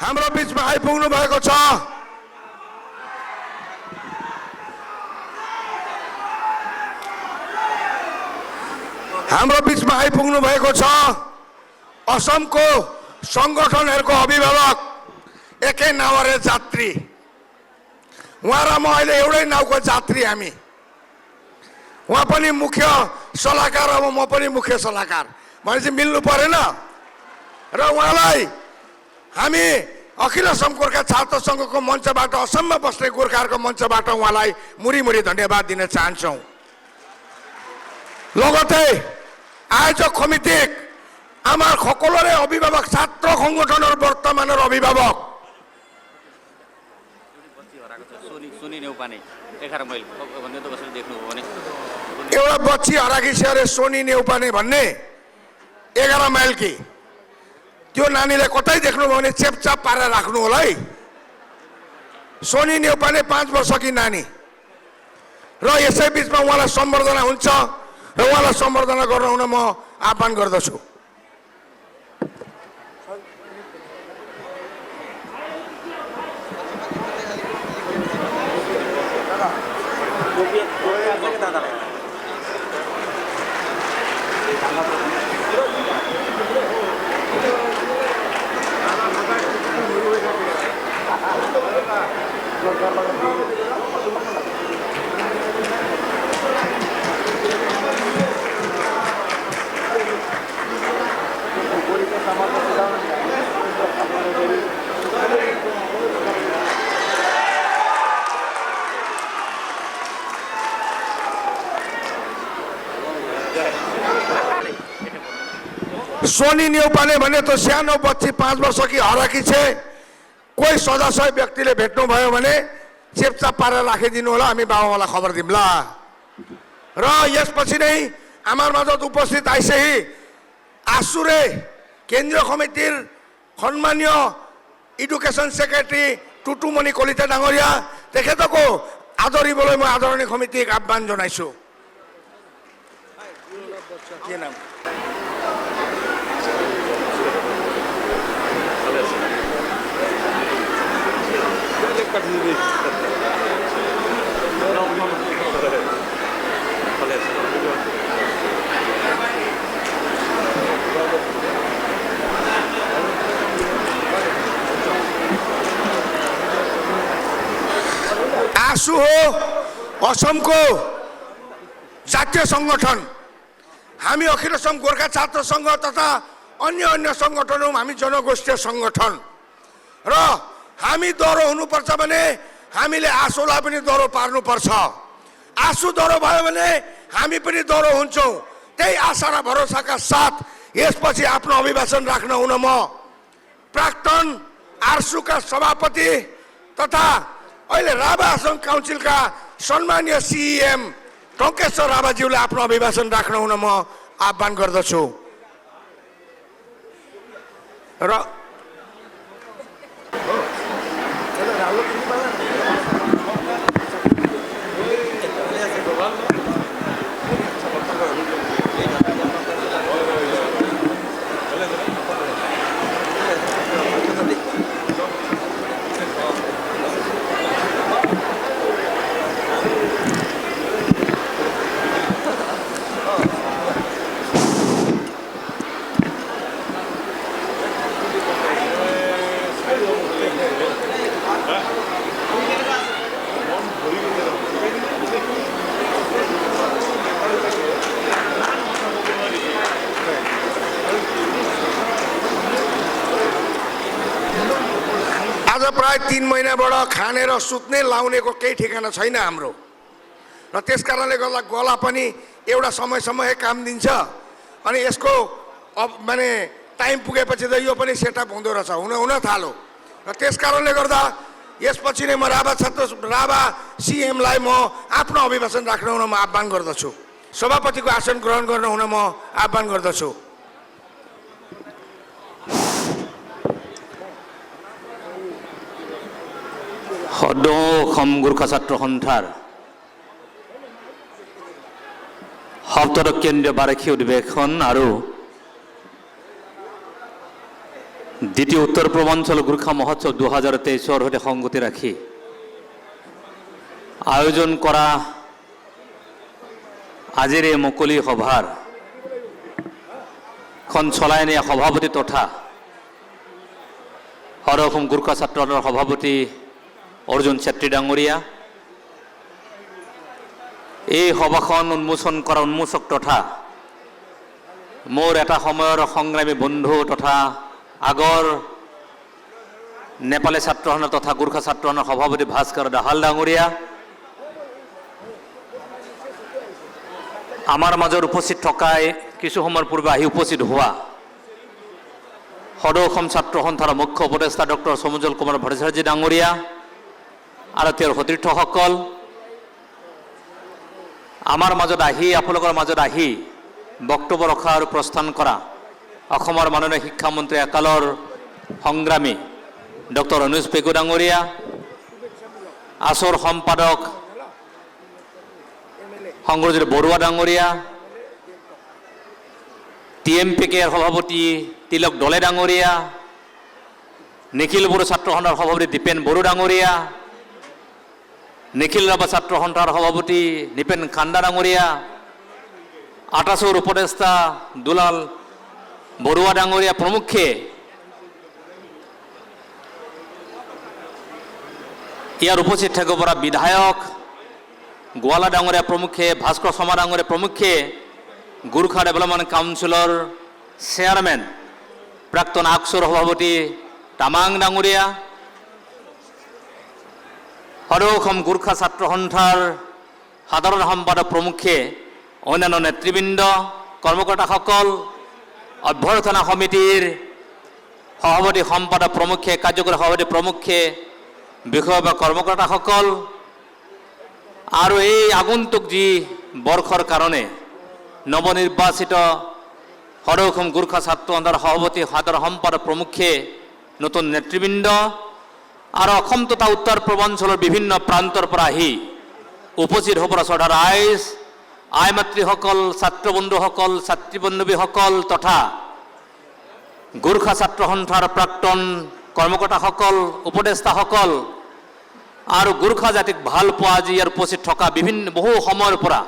हाम्रो बीचमा आइपुग्नु भएको छ। हाम्रो बीचमा आइपुग्नु भएको छ असमको संगठनहरूको अभिभावक एकै नावरे जात्री। उहाँ र म अहिले एउटै नाउको जात्री हामी। उहाँ पनि मुख्य सल्लाहकार, अब म पनि मुख्य सल्लाहकार भनेपछि मिल्नु परेन र उहाँलाई हामी अखिल असम गोर्खा छात्र संघको मञ्चबाट असममा बस्ने गोर्खाहरूको मञ्चबाट उहाँलाई मुरी मुरी धन्यवाद दिन चाहन्छौँ। लगतै आयोजक समिति আমার সকলরে অভিভাবক ছাত্র সংগঠনের বর্তমানের অভিভাবক एउटा बच्ची हराकी छ अरे सोनी नेउपाने भन्ने 11 माइलकी। त्यो नानीले कतै देख्नुभयो भने चेपचाप पारेर राख्नु होला है। सोनी नेउपाने 5 वर्षकी नानी र यसै बीचमा उहाँलाई सम्बर्धना हुन्छ र उहाँलाई सम्बर्धना गर्न हुन म आह्वान गर्दछु। सोनी नेउपाने भने त सानो बच्ची 5 वर्षकी हराकी छ। कोही सदाशय व्यक्तिले भेट्नु भयो भने चेपचाप पारेर राखिदिनु होला, हामी बाबुआमालाई खबर दिउँला। र यसपछि नै हाम्रो माझत उपस्थित आइसही आसुरे केन्द्रीय समितिर सम्मानीय एडुकेशन सेक्रेटरी टुटुमणि कलिता डाঙरिया তেখেতকো আদৰিবলৈ মই আদৰণীয় সমিতিক আহ্বান জনাইছো। কি নাম? आसु हो असमको जातीय संगठन। हामी अखिल असम गोर्खा छात्र संघ तथा अन्य संगठन हामी जनगोष्ठीय संगठन र हामी दरो हुनुपर्छ भने हामीले आसुलाई पनि दरो पार्नुपर्छ। आसु दरो भयो भने हामी पनि दरो हुन्छौँ। त्यही आशा र भरोसाका साथ यसपछि आफ्नो अभिभाषण राख्न हुन म प्राक्तन आरसुका सभापति तथा अहिले राभा असम काउन्सिलका सम्मानीय सीएम टङ्केश्वर राभाज्यूले आफ्नो अभिभाषण राख्न हुन म आह्वान गर्दछु। र प्राय 3 महिनाबाट खाने र सुत्ने लाउनेको केही ठेगाना छैन हाम्रो। र त्यसकारणले गर्दा गला पनि एउटा समयसम्म काम दिन्छ अनि यसको माने टाइम पुगेपछि त यो पनि सेटअप हुँदो रहेछ, हुन थाल्यो। र त्यसकारणले गर्दा यसपछि नै म राभा सीएमलाई म आफ्नो अभिभाषण राख्न हुन म आह्वान गर्दछु। सभापतिको आसन ग्रहण गर्न हुन म आह्वान गर्दछु। অসম গোৰ্খা ছাত্ৰ সন্থাৰ সপ্তদশ কেন্দ্ৰীয় বাৰ্ষিক অধিৱেশন আৰু দ্বিতীয় উত্তৰ পূৰ্বাঞ্চল গোৰ্খা মহোৎসৱ 2023-ৰ সৈতে সংগতি ৰাখি আয়োজন কৰা আজিৰ এই মুকলি সভাৰ খন চলাই নিয়া সভাপতি তথা সদৌ অসম গোৰ্খা ছাত্ৰ সন্থাৰ সভাপতি অৰ্জুন চেত্ৰী ডাঙৰীয়া, এই সভাখন উন্মোচন কৰা উন্মোচক তথা মোৰ এটা সময়ৰ সংগ্ৰামী বন্ধু তথা আগৰ নেপালী ছাত্ৰ সন্থা তথা গোৰ্খা ছাত্ৰ সন্থাৰ সভাপতি ভাস্কৰ দাহাল ডাঙৰীয়া, আমাৰ মাজত উপস্থিত থকাই কিছু সময়ৰ পূৰ্বে আহি উপস্থিত হোৱা সদৌ অসম ছাত্ৰ সন্থাৰ মুখ্য উপদেষ্টা ডক্টৰ সমুজ্জ্বল কুমাৰ ভট্টাচাৰ্য ডাঙৰীয়া আৰু তেওঁৰ সতীৰ্থসকল, আমাৰ মাজত আহি আপোনালোকৰ মাজত আহি বক্তব্য ৰখা আৰু প্ৰস্থান কৰা অসমৰ মাননীয় শিক্ষামন্ত্ৰী একালৰ সংগ্ৰামী ডক্টৰ অনুজ পেগু ডাঙৰীয়া, আছৰ সম্পাদক সংগ্ৰজিৎ বৰুৱা ডাঙৰীয়া, TMPKৰ সভাপতি তিলক দলে ডাঙৰীয়া, নিখিল বড়ো ছাত্ৰ সন্থাৰ সভাপতি দীপেন বড়ো ডাঙৰীয়া, নিখিল ৰাভা ছাত্ৰ সন্থাৰ সভাপতি নিপেন খাণ্ডা ডাঙৰীয়া, আটাছৰ উপদেষ্টা দুলাল বৰুৱা ডাঙৰীয়া প্ৰমুখ্যে ইয়াৰ উপস্থিত থাকিব পৰা বিধায়ক গোৱালা ডাঙৰীয়া প্ৰমুখ্যে, ভাস্কৰ শৰ্মা ডাঙৰীয়া প্ৰমুখ্যে, গোৰ্খা ডেভেলপমেণ্ট কাউন্সিলৰ চেয়াৰমেন প্ৰাক্তন আকছৰ সভাপতি তামাং ডাঙৰীয়া, সদৌ অসম গোৰ্খা ছাত্ৰ সন্থাৰ সাধাৰণ সম্পাদক প্ৰমুখ্যে, অন্যান্য নেতৃবৃন্দ, কৰ্মকৰ্তাসকল, অভ্যৰ্থনা সমিতিৰ সভাপতি সম্পাদক প্ৰমুখ্যে, কাৰ্যকৰী সভাপতি প্ৰমুখ্যে, বিষয় বা কৰ্মকৰ্তাসকল আৰু এই আগন্তুক যি বৰ্ষৰ কাৰণে নৱনিৰ্বাচিত সদৌ অসম গোৰ্খা ছাত্ৰ সন্থাৰ সভাপতি সাধাৰণ সম্পাদক প্ৰমুখ্যে, নতুন নেতৃবৃন্দ আৰু অসম তথা উত্তৰ পূৰ্বাঞ্চলৰ বিভিন্ন প্ৰান্তৰ পৰা আহি উপস্থিত হ'ব পৰা শ্ৰদ্ধা ৰাইজ, আই মাতৃসকল, ছাত্ৰ বন্ধুসকল, ছাত্ৰী বান্ধৱীসকল তথা গোৰ্খা ছাত্ৰ সন্থাৰ প্ৰাক্তন কৰ্মকৰ্তাসকল, উপদেষ্টাসকল আৰু গোৰ্খা জাতিক ভাল পোৱা আজি ইয়াৰ উপস্থিত থকা বহু সময়ৰ পৰা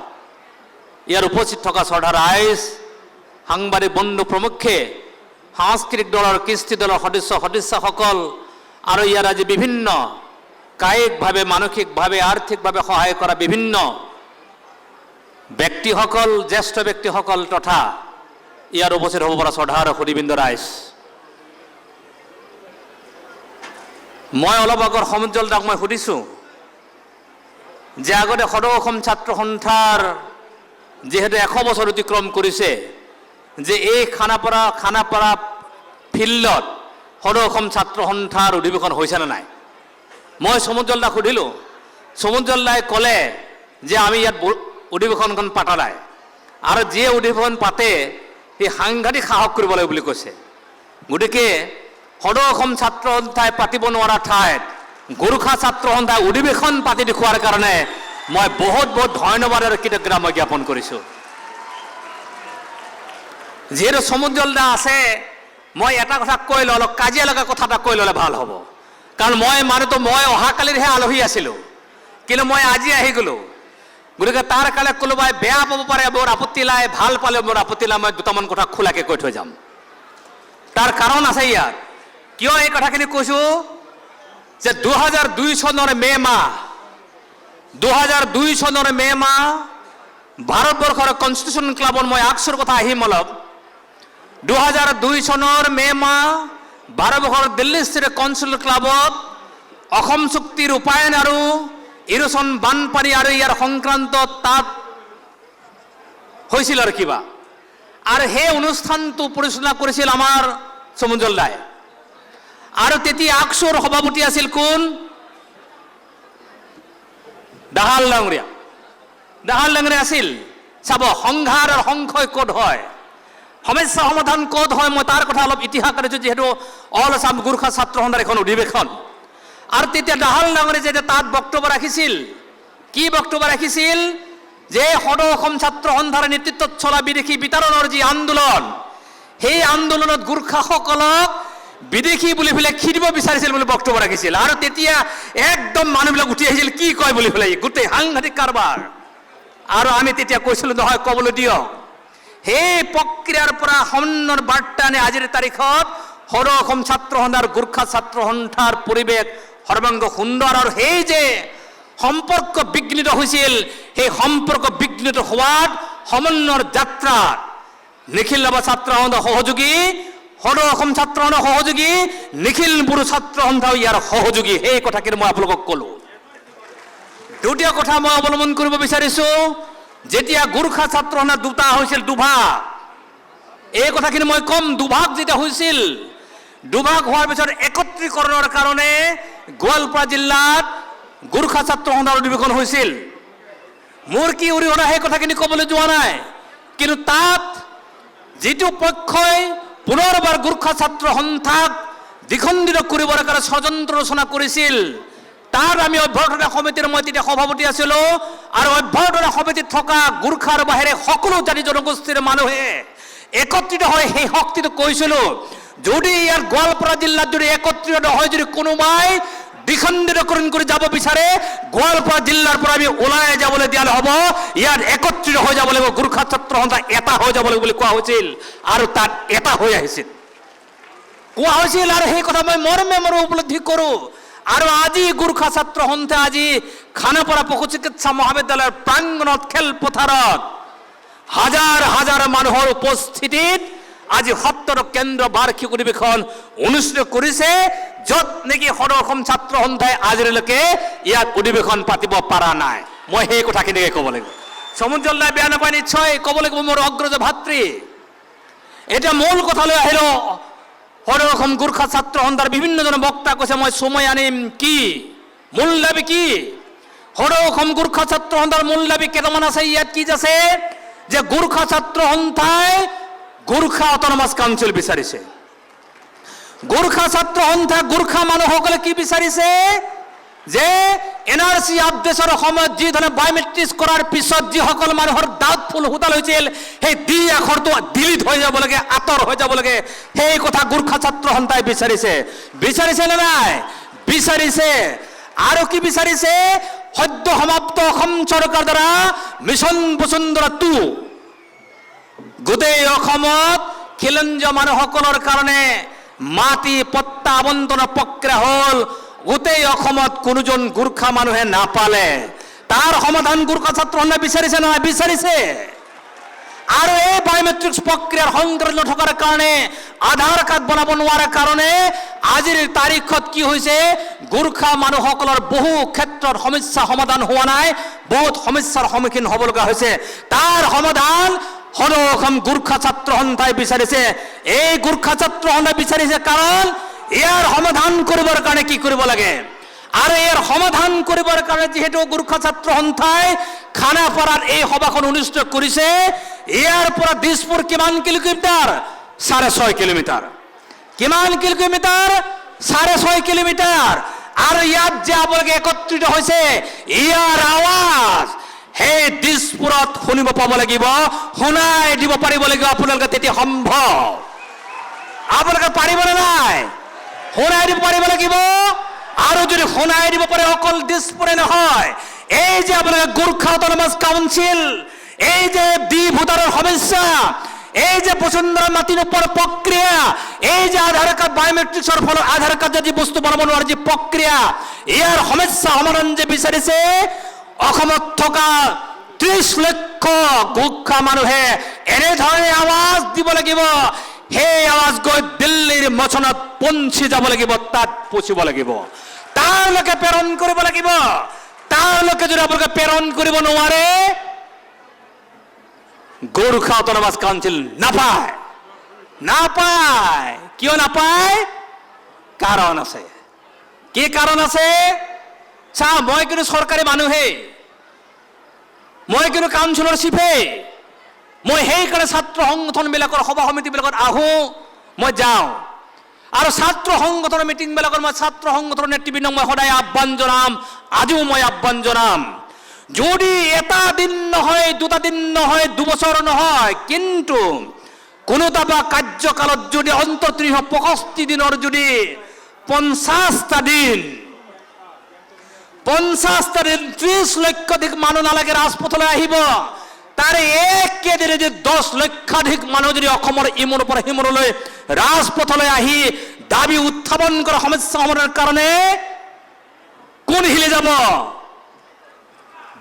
ইয়াৰ উপস্থিত থকা শ্ৰদ্ধা ৰাইজ, সাংবাদিক বন্ধু প্ৰমুখ্যে, সাংস্কৃতিক দলৰ কৃষ্টি দলৰ সদস্যসকল আৰু ইয়াৰ আজি বিভিন্ন কায়িকভাৱে, মানসিকভাৱে, আৰ্থিকভাৱে সহায় কৰা বিভিন্ন ব্যক্তিসকল, জ্যেষ্ঠ ব্যক্তিসকল তথা ইয়াৰ উপস্থিত হ'ব পৰা শ্ৰদ্ধা আৰু সুধীবৃন্দ ৰাইজ, মই অলপ আগৰ সমুজ্জ্বল দাক মই সুধিছোঁ যে আগতে সদৌ অসম ছাত্ৰ সন্থাৰ যিহেতু 100 বছৰ অতিক্ৰম কৰিছে যে এই খানাপাৰা ফিল্ডত সদৌ অসম ছাত্ৰ সন্থাৰ অধিৱেশন হৈছেনে নাই। মই সমুজ্জ্বল দাক সুধিলোঁ, সমুজ্জ্বল দাই ক'লে যে আমি ইয়াত অধিৱেশনখন পাতা নাই আৰু যিয়ে অধিৱেশন পাতে সি সাংঘাতিক সাহস কৰিব লাগে বুলি কৈছে। গতিকে সদৌ অসম ছাত্ৰ সন্থাই পাতিব নোৱাৰা ঠাইত গোৰ্খা ছাত্ৰ সন্থাই অধিৱেশন পাতি দেখুওৱাৰ কাৰণে মই বহুত বহুত ধন্যবাদ আৰু কৃতজ্ঞতা মই জ্ঞাপন কৰিছোঁ। যিহেতু সমুজ্জ্বল দা আছে, মই এটা কথা কৈ লওঁ, অলপ কাজিয়া লগা কথা এটা কৈ ল'লে ভাল হ'ব, কাৰণ মই অহাকালিৰহে আলহী আছিলোঁ, কিন্তু মই আজি আহি গ'লোঁ। গতিকে তাৰ কাৰণে কোনোবাই বেয়া পাব পাৰে, মোৰ আপত্তি নাই, ভাল পালে মোৰ আপত্তি নাই, মই দুটামান কথা খোলাকৈ কৈ থৈ যাম। তাৰ কাৰণ আছে ইয়াত। কিয় এই কথাখিনি কৈছোঁ যে 2002 চনৰ মে' মাহ ভাৰতবৰ্ষৰ কনষ্টিটিউশ্যন ক্লাবত মই আকছৰ কথা আহিম অলপ। 2002 চনৰ মে' মাহ ভাৰতবৰ্ষৰ দিল্লীস্থিত কনষ্টিটিউশ্যন ক্লাবত অসম চুক্তি ৰূপায়ণ আৰু ইৰোচন বানপানী আৰু ইয়াৰ সংক্ৰান্তত তাত হৈছিল আৰু কিবা, আৰু সেই অনুষ্ঠানটো পৰিচালনা কৰিছিল আমাৰ সমুজ্জ্বল দাই। আৰু তেতিয়া আকছৰ সভাপতি আছিল কোন? দাহাল ডাঙৰীয়া আছিল। চাব, সংঘাত আৰু সংশয় ক'ত হয়, সমস্যা সমাধান ক'ত হয়, মই তাৰ কথা অলপ ইতিহাস কৰিছোঁ, যিহেতু অল আছাম গোৰ্খা ছাত্ৰ সন্থাৰ এখন অধিৱেশন। আৰু তেতিয়া দাহাল ডাঙৰীয়াই যেতিয়া তাত বক্তব্য ৰাখিছিল, কি বক্তব্য ৰাখিছিল? যে সদৌ অসম ছাত্ৰ সন্থাৰ নেতৃত্বত চলা বিদেশী বিতৰণৰ যি আন্দোলন, সেই আন্দোলনত গোৰ্খাসকলক বিদেশী বুলি পেলাই খেদিব বিচাৰিছিল বুলি বক্তব্য ৰাখিছিল আৰু তেতিয়া একদম মানুহবিলাক উঠি আহিছিল কি কয় বুলি পেলাই গোটেই সাংঘাতিক কাৰবাৰ আৰু আমি তেতিয়া কৈছিলোঁ নহয় ক'বলৈ দিয়ক সেই প্ৰক্ৰিয়াৰ পৰা সমন্বয়ৰ বাৰ্তা আনি আজিৰ তাৰিখত সৰু অসম ছাত্ৰ সন্থাৰ গোৰ্খা ছাত্ৰ সন্থাৰ পৰিৱেশ সৰ্বাংগ সুন্দৰ আৰু সেই যে সম্পৰ্ক বিঘ্নিত হৈছিল সেই সম্পৰ্ক বিঘ্নিত হোৱাত সমন্বয়ৰ যাত্ৰাত নিখিল নৱ ছাত্ৰ সন্থাৰ সহযোগী সৰু অসম ছাত্ৰ সন্থাৰ সহযোগী নিখিল বড়ো ছাত্ৰ সন্থাও ইয়াৰ সহযোগী সেই কথাখিনি মই আপোনালোকক ক'লোঁ দ্বিতীয় কথা মই অৱলম্বন কৰিব বিচাৰিছোঁ যেতিয়া গোৰ্খা ছাত্ৰ সন্থা দুটা হৈছিল দুভাগ এই কথাখিনি মই ক'ম দুভাগ যেতিয়া হৈছিল দুভাগ হোৱাৰ পিছত একত্ৰীকৰণৰ কাৰণে গোৱালপাৰা জিলাত গোৰ্খা ছাত্ৰ সন্থাৰ অধিৱেশন হৈছিল মোৰ কি অৰিহণা সেই কথাখিনি ক'বলৈ যোৱা নাই কিন্তু তাত যিটো পক্ষই পুনৰবাৰ গোৰ্খা ছাত্ৰ সন্থাক দ্বিখণ্ডিত কৰিবৰ কাৰণে ষড়যন্ত্ৰ ৰচনা কৰিছিল তাত আমি অভ্যৰ্থনা সমিতিৰ মই তেতিয়া সভাপতি আছিলোঁ আৰু অভ্যৰ্থনা সমিতিত থকা গোৰ্খাৰ বাহিৰে সকলো জাতি জনগোষ্ঠীৰ মানুহে একত্ৰিত হৈ সেই শক্তিটো কৈছিলোঁ যদি ইয়াৰ গোৱালপাৰা জিলাত যদি একত্ৰিত নহয় যদি কোনোবাই দ্বিখণ্ডিতকৰণ কৰি যাব বিচাৰে গোৱালপাৰা জিলাৰ পৰা আমি ওলাই যাবলৈ দিয়া নহ'ব ইয়াত একত্ৰিত হৈ যাব লাগিব গোৰ্খা ছাত্ৰ সন্থা এটা হৈ যাব লাগিব বুলি কোৱা হৈছিল আৰু তাত এটা হৈ আহিছিল কোৱা হৈছিল আৰু সেই কথা মই মৰ্মে উপলব্ধি কৰোঁ আৰু আজি গোৰ্খা ছাত্ৰ সন্থা আজি খানাপাৰা পশু চিকিৎসা মহাবিদ্যালয়ৰ প্ৰাংগণত খেলপথাৰত হাজাৰ হাজাৰ মানুহৰ উপস্থিতিত আজি ৭০ কেন্দ্ৰ বাৰ্ষিক অধিৱেশন অনুষ্ঠিত কৰিছে য'ত নেকি সৰু অসম ছাত্ৰ সন্থাই আজিলৈকে ইয়াত অধিৱেশন পাতিব পৰা নাই মই সেই কথাখিনিকে ক'ব লাগিব সমুজ্জ্বল দাই বেয়া নাপায় নিশ্চয় ক'ব লাগিব মোৰ অগ্ৰজ ভাতৃ এতিয়া মূল কথালৈ আহিলোঁ সৰু অসম গোৰ্খা ছাত্ৰ সন্থাৰ বিভিন্নজন বক্তা কৈছে মই সময় আনিম কি মূল দাবী কি সৰু অসম গোৰ্খা ছাত্ৰ সন্থাৰ মূল দাবী কেইটামান আছে ইয়াত কি আছে যে গোৰ্খা ছাত্ৰ সন্থাই গোৰ্খা অট'নমাছ কাউন্সিল বিচাৰিছে গোৰ্খা ছাত্ৰ সন্থা গোৰ্খা মানুহসকলে কি বিচাৰিছে যে এনআৰচি আপডেটৰ সময়ত যি ধৰণে বায়'মেট্ৰিক্স কৰাৰ পিছত যিসকল মানুহৰ ডাউটফুল হোটেল হৈছিল সেই ডি আখৰটো ডিলিট হৈ যাব লাগে আঁতৰ হৈ যাব লাগে সেই কথা গোৰ্খা ছাত্ৰ সন্থাই বিচাৰিছে নে নাই বিচাৰিছে আৰু কি বিচাৰিছে সদ্য সমাপ্ত অসম চৰকাৰৰ দ্বাৰা মিছন বসুন্ধৰা 2 গোটেই অসমত খিলঞ্জীয়া মানুহসকলৰ কাৰণে মাটি পট্টা আবণ্টনৰ প্ৰক্ৰিয়া হ'ল গোটেই অসমত কোনোজন গোৰ্খা মানুহে নাপালে তাৰ সমাধান গোৰ্খা ছাত্ৰ সন্থাই বিচাৰিছে নহয় বিচাৰিছে আৰু এই বায়'মেট্ৰিক্স প্ৰক্ৰিয়াৰ সংগ্ৰহ নথকাৰ কাৰণে আধাৰ কাৰ্ড বনাব নোৱাৰাৰ কাৰণে আজিৰ তাৰিখত কি হৈছে গোৰ্খা মানুহসকলৰ বহু ক্ষেত্ৰত সমস্যা সমাধান হোৱা নাই বহুত সমস্যাৰ সন্মুখীন হ'ব লগা হৈছে তাৰ সমাধান সৰু অসম গোৰ্খা ছাত্ৰ সন্থাই বিচাৰিছে এই গোৰ্খা ছাত্ৰ সন্থাই বিচাৰিছে কাৰণ ইয়াৰ সমাধান কৰিবৰ কাৰণে কি কৰিব লাগে আৰু ইয়াৰ সমাধান কৰিবৰ কাৰণে যেহেতু গোৰ্খা ছাত্ৰ সন্থাই খানাপাৰাত এই সভাখন অনুষ্ঠিত কৰিছে ইয়াৰ পৰা দিছপুৰ কিমান কিলোমিটাৰ 6.5 কিলোমিটাৰ কিমান কিলোমিটাৰ 6.5 কিলোমিটাৰ আৰু ইয়াত যে আপোনালোকে একত্ৰিত হৈছে ইয়াৰ আৱাজ সেই দিছপুৰত শুনিব পাব লাগিব শুনাই দিব পাৰিব লাগিব আপোনালোকে তেতিয়া সম্ভৱ আপোনালোকে পাৰিবনে নাই শুনাই দিব পাৰিব লাগিব আৰু যদি শুনাই দিব পাৰে অকল দিছপুৰে নহয় এই যে আপোনালোকে গোৰ্খা অট'নমাছ কাউন্সিল এই যে ডি ভোটাৰৰ সমস্যা এই যে বসুন্ধৰা মাটিৰ ওপৰ প্ৰক্ৰিয়া এই যে আধাৰ কাৰ্ড বায়'মেট্ৰিক্সৰ ফলত আধাৰ কাৰ্ড যদি বস্তু বনাব নোৱাৰে যে প্ৰক্ৰিয়া ইয়াৰ সমস্যা সমাধান যে বিচাৰিছে অসমত থকা 30 লক্ষ গোৰ্খা মানুহে এনেধৰণে আৱাজ দিব লাগিব সেই আৱাজ গৈ দিল্লীৰ মচনত পঞ্চি যাব লাগিব তাত পচিব লাগিব তাৰলৈকে প্ৰেৰণ কৰিব লাগিব তাৰলৈকে যদি আপোনালোকে প্ৰেৰণ কৰিব নোৱাৰে গোৰ্খা অট'নমাছ কাউন্সিল নাপায় কিয় নাপায় কাৰণ আছে কি কাৰণ আছে চা মই কিন্তু চৰকাৰী মানুহে মই কিন্তু কাউন্সিলৰশ্বিপে মই সেইকাৰণে ছাত্ৰ সংগঠনবিলাকৰ সভা সমিতিবিলাকত আহোঁ মই যাওঁ আৰু ছাত্ৰ সংগঠনৰ মিটিংবিলাকত মই ছাত্ৰ সংগঠনৰ নেতৃবৃন্দক মই সদায় আহ্বান জনাম আজিও মই আহ্বান জনাম যদি এটা দিন নহয় দুটা দিন নহয় দুবছৰ নহয় কিন্তু কোনোটা বা কাৰ্যকালত যদি অন্তত 365 দিনৰ যদি 50টা দিন 30 লক্ষাধিক মানুহ নালাগে ৰাজপথলৈ আহিব, তাৰে একেদিনে যদি 10 লক্ষাধিক মানুহ যদি অসমৰ ইমূৰৰ পৰা সিমূৰলৈ ৰাজপথলৈ আহি দাবী উত্থাপন কৰা সমস্যা সমাধানৰ কাৰণে কোন হিলি যাব?